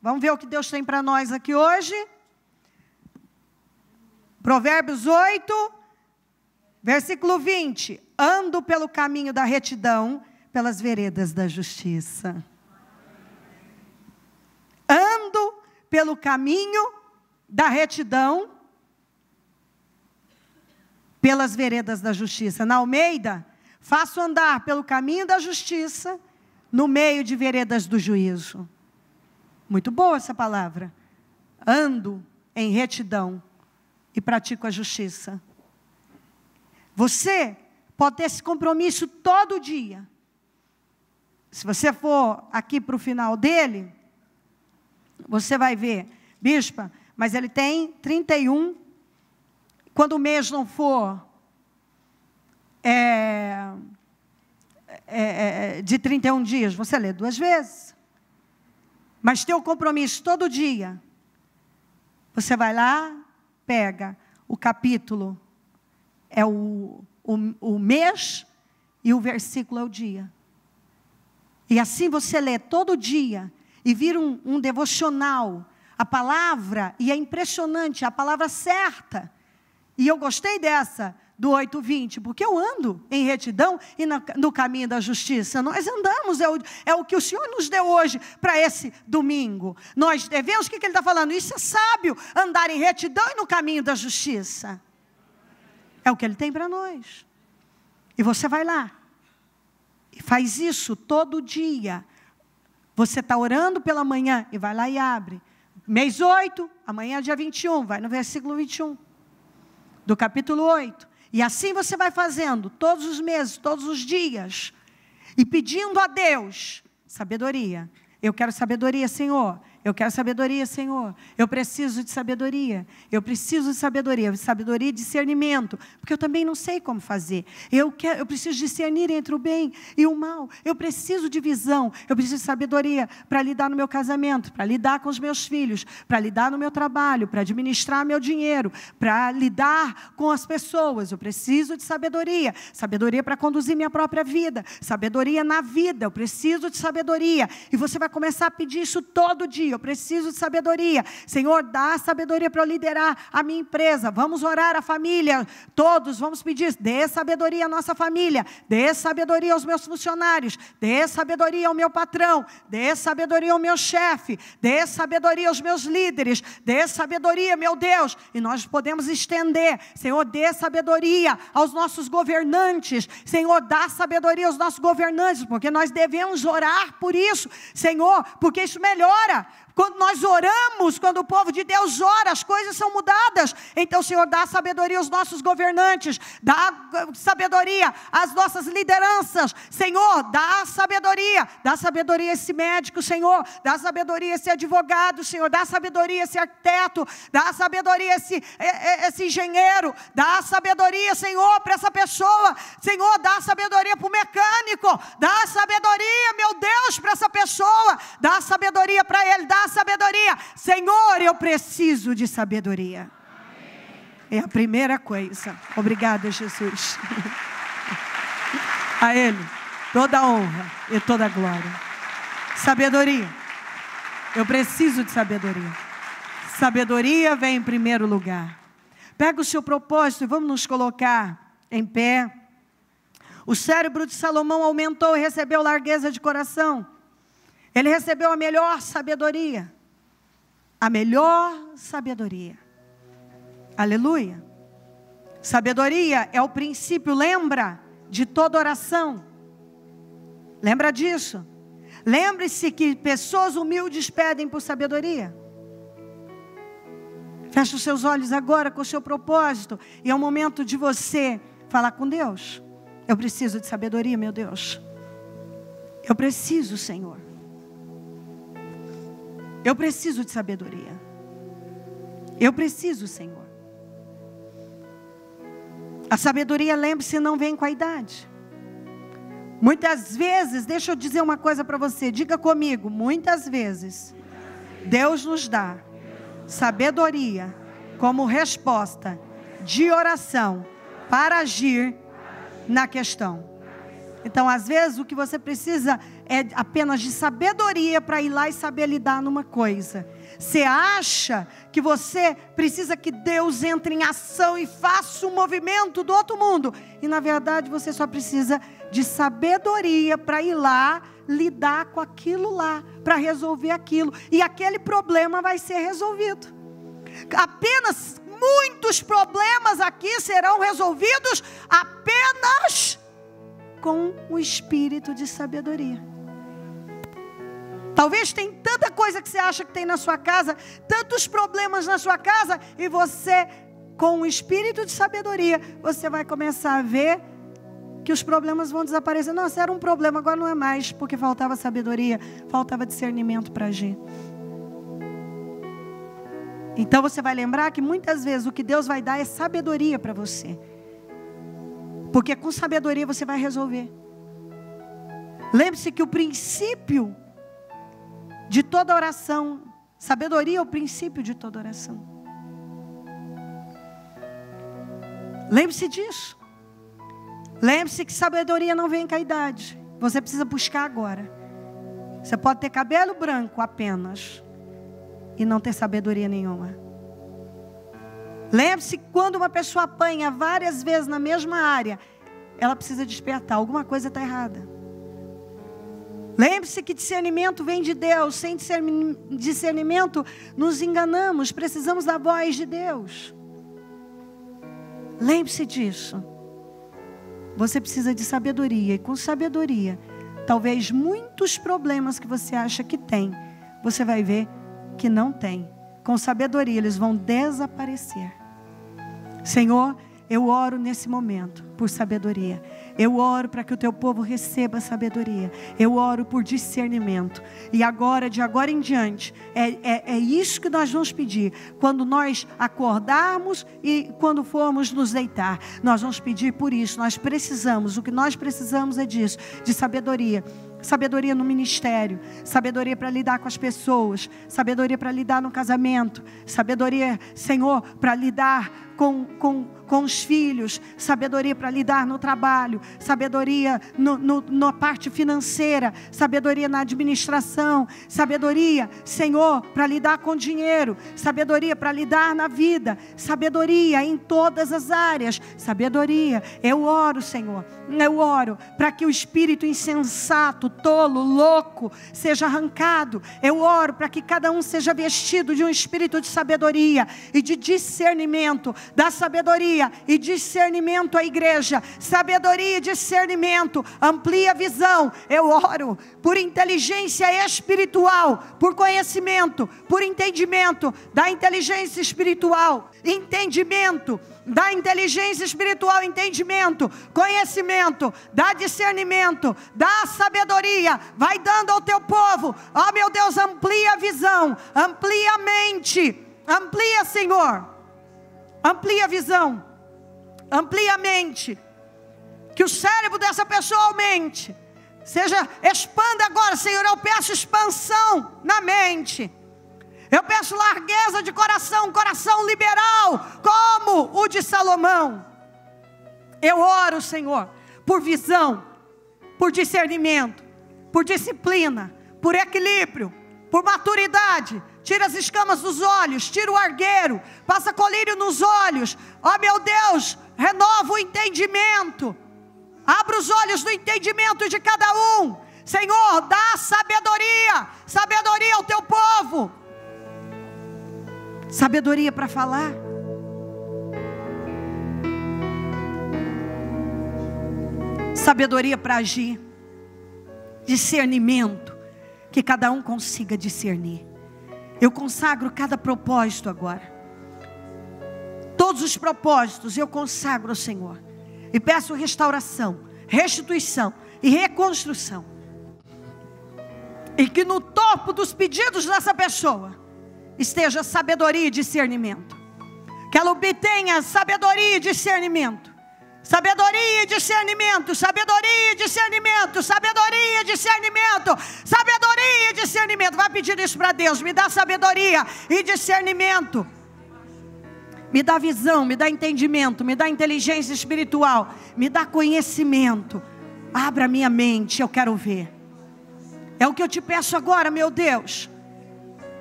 Vamos ver o que Deus tem para nós aqui hoje. Provérbios 8, versículo 20. Ando pelo caminho da retidão, pelas veredas da justiça. Ando pelo caminho da retidão, pelas veredas da justiça. Na Almeida, faço andar pelo caminho da justiça, no meio de veredas do juízo. Muito boa essa palavra. Ando em retidão e pratico a justiça. Você pode ter esse compromisso todo dia. Se você for aqui para o final dele, você vai ver, bispa, mas ele tem 31, quando o mês não for de 31 dias, você lê 2 vezes. Mas tem o compromisso todo dia. Você vai lá, pega o capítulo, é o mês, e o versículo é o dia. E assim você lê todo dia, e vira um devocional. A palavra, e é impressionante, a palavra certa. E eu gostei dessa, do 8:20, porque eu ando em retidão e no caminho da justiça. Nós andamos, é o que o Senhor nos deu hoje para esse domingo. Nós devemos, o que ele está falando? Isso é sábio, andar em retidão e no caminho da justiça. É o que Ele tem para nós. E você vai lá, e faz isso todo dia. Você está orando pela manhã, e vai lá e abre. Mês 8, amanhã é dia 21, vai no versículo 21, do capítulo 8. E assim você vai fazendo, todos os meses, todos os dias, e pedindo a Deus sabedoria. Eu quero sabedoria, Senhor. Eu quero sabedoria, Senhor. Eu preciso de sabedoria. Eu preciso de sabedoria. Sabedoria e discernimento. Porque eu também não sei como fazer. Eu preciso discernir entre o bem e o mal. Eu preciso de visão. Eu preciso de sabedoria para lidar no meu casamento, para lidar com os meus filhos, para lidar no meu trabalho, para administrar meu dinheiro, para lidar com as pessoas. Eu preciso de sabedoria. Sabedoria para conduzir minha própria vida. Sabedoria na vida. Eu preciso de sabedoria. E você vai começar a pedir isso todo dia. Eu preciso de sabedoria. Senhor, dá sabedoria para eu liderar a minha empresa. Vamos orar a família. Todos vamos pedir. Dê sabedoria à nossa família. Dê sabedoria aos meus funcionários. Dê sabedoria ao meu patrão. Dê sabedoria ao meu chefe. Dê sabedoria aos meus líderes. Dê sabedoria, meu Deus. E nós podemos estender. Senhor, dê sabedoria aos nossos governantes. Senhor, dá sabedoria aos nossos governantes. Porque nós devemos orar por isso. Senhor, porque isso melhora. Quando nós oramos, quando o povo de Deus ora, as coisas são mudadas. Então, Senhor, dá sabedoria aos nossos governantes, dá sabedoria às nossas lideranças. Senhor, dá sabedoria a esse médico, Senhor, dá sabedoria a esse advogado, Senhor, dá sabedoria a esse arquiteto, dá sabedoria a esse engenheiro, dá sabedoria, Senhor, para essa pessoa. Senhor, dá sabedoria para o mecânico, dá sabedoria, meu Deus, para essa pessoa, dá sabedoria para ele, dá sabedoria. Senhor, eu preciso de sabedoria. É a primeira coisa. Obrigada, Jesus. A Ele toda a honra e toda a glória. Sabedoria. Eu preciso de sabedoria. Sabedoria vem em primeiro lugar. Pega o seu propósito e vamos nos colocar em pé. O cérebro de Salomão aumentou e recebeu largueza de coração. Ele recebeu a melhor sabedoria. A melhor sabedoria. Aleluia. Sabedoria é o princípio, lembra, de toda oração. Lembra disso? Lembre-se que pessoas humildes pedem por sabedoria. Feche os seus olhos agora com o seu propósito. E é o momento de você falar com Deus. Eu preciso de sabedoria, meu Deus. Eu preciso, Senhor. Eu preciso de sabedoria. Eu preciso, Senhor. A sabedoria, lembre-se, não vem com a idade. Muitas vezes, deixa eu dizer uma coisa para você, diga comigo, muitas vezes, Deus nos dá sabedoria como resposta de oração para agir na questão. Então, às vezes, o que você precisa é apenas de sabedoria para ir lá e saber lidar numa coisa. Você acha que você precisa que Deus entre em ação e faça um movimento do outro mundo. E, na verdade, você só precisa de sabedoria para ir lá, lidar com aquilo lá, para resolver aquilo. E aquele problema vai ser resolvido. Apenas muitos problemas aqui serão resolvidos apenas com o espírito de sabedoria. Talvez tem tanta coisa que você acha que tem na sua casa, tantos problemas na sua casa, e você com o espírito de sabedoria, você vai começar a ver que os problemas vão desaparecer. Nossa, era um problema, agora não é mais, porque faltava sabedoria, faltava discernimento para agir. Então você vai lembrar que muitas vezes o que Deus vai dar é sabedoria para você. Porque com sabedoria você vai resolver. Lembre-se que o princípio de toda oração, sabedoria é o princípio de toda oração. Lembre-se disso. Lembre-se que sabedoria não vem com a idade. Você precisa buscar agora. Você pode ter cabelo branco apenas e não ter sabedoria nenhuma. Lembre-se que quando uma pessoa apanha várias vezes na mesma área, ela precisa despertar. Alguma coisa está errada. Lembre-se que discernimento vem de Deus. Sem discernimento nos enganamos. Precisamos da voz de Deus. Lembre-se disso. Você precisa de sabedoria. E com sabedoria, talvez muitos problemas que você acha que tem, você vai ver que não tem. Com sabedoria eles vão desaparecer. Senhor, eu oro nesse momento por sabedoria. Eu oro para que o teu povo receba sabedoria. Eu oro por discernimento. E agora, de agora em diante, é isso que nós vamos pedir. Quando nós acordarmos e quando formos nos deitar, nós vamos pedir por isso. Nós precisamos, o que nós precisamos é disso, de sabedoria. Sabedoria no ministério, sabedoria para lidar com as pessoas, sabedoria para lidar no casamento, sabedoria, Senhor, para lidar com os filhos, sabedoria para lidar no trabalho, sabedoria na parte financeira, sabedoria na administração, sabedoria, Senhor, para lidar com dinheiro, sabedoria para lidar na vida, sabedoria em todas as áreas, sabedoria. Eu oro, Senhor, eu oro para que o espírito insensato, tolo, louco, seja arrancado. Eu oro para que cada um seja vestido de um espírito de sabedoria e de discernimento. Da sabedoria e discernimento à igreja. Sabedoria e discernimento. Amplia a visão. Eu oro por inteligência espiritual, por conhecimento, por entendimento da inteligência espiritual. Entendimento da inteligência espiritual, entendimento, conhecimento, dá discernimento, dá sabedoria, vai dando ao teu povo. Ó meu Deus, amplia a visão, amplia a mente, amplia, Senhor, amplia a visão, amplia a mente, que o cérebro dessa pessoa aumente, expanda agora, Senhor. Eu peço expansão na mente. Eu peço largueza de coração, coração liberal, como o de Salomão. Eu oro, Senhor, por visão, por discernimento, por disciplina, por equilíbrio, por maturidade. Tira as escamas dos olhos, tira o argueiro, passa colírio nos olhos. Ó meu Deus, renova o entendimento. Abra os olhos do entendimento de cada um. Senhor, dá sabedoria, sabedoria ao teu povo. Sabedoria para falar, sabedoria para agir, discernimento, que cada um consiga discernir. Eu consagro cada propósito agora, todos os propósitos eu consagro ao Senhor, e peço restauração, restituição e reconstrução, e que no topo dos pedidos dessa pessoa esteja sabedoria e discernimento. Que ela obtenha sabedoria e discernimento. Sabedoria e discernimento. Sabedoria e discernimento. Sabedoria e discernimento. Sabedoria e discernimento. Vai pedir isso para Deus. Me dá sabedoria e discernimento. Me dá visão, me dá entendimento, me dá inteligência espiritual, me dá conhecimento. Abra a minha mente, eu quero ver. É o que eu te peço agora, meu Deus.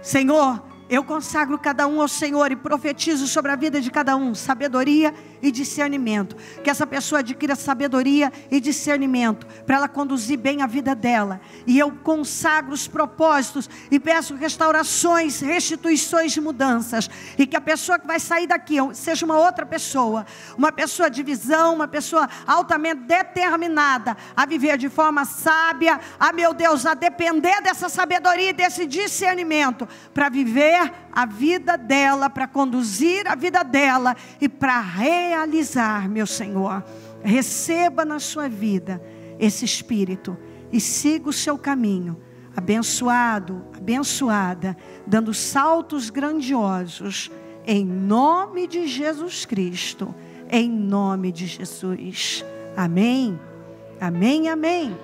Senhor, eu consagro cada um ao Senhor e profetizo sobre a vida de cada um sabedoria e discernimento. Que essa pessoa adquira sabedoria e discernimento para ela conduzir bem a vida dela. E eu consagro os propósitos e peço restaurações, restituições e mudanças. E que a pessoa que vai sair daqui seja uma outra pessoa. Uma pessoa de visão, uma pessoa altamente determinada a viver de forma sábia. A meu Deus, a depender dessa sabedoria e desse discernimento para viver mover a vida dela, para conduzir a vida dela e para realizar, meu Senhor. Receba na sua vida esse espírito e siga o seu caminho, abençoado, abençoada, dando saltos grandiosos, em nome de Jesus Cristo, em nome de Jesus. Amém, amém, amém.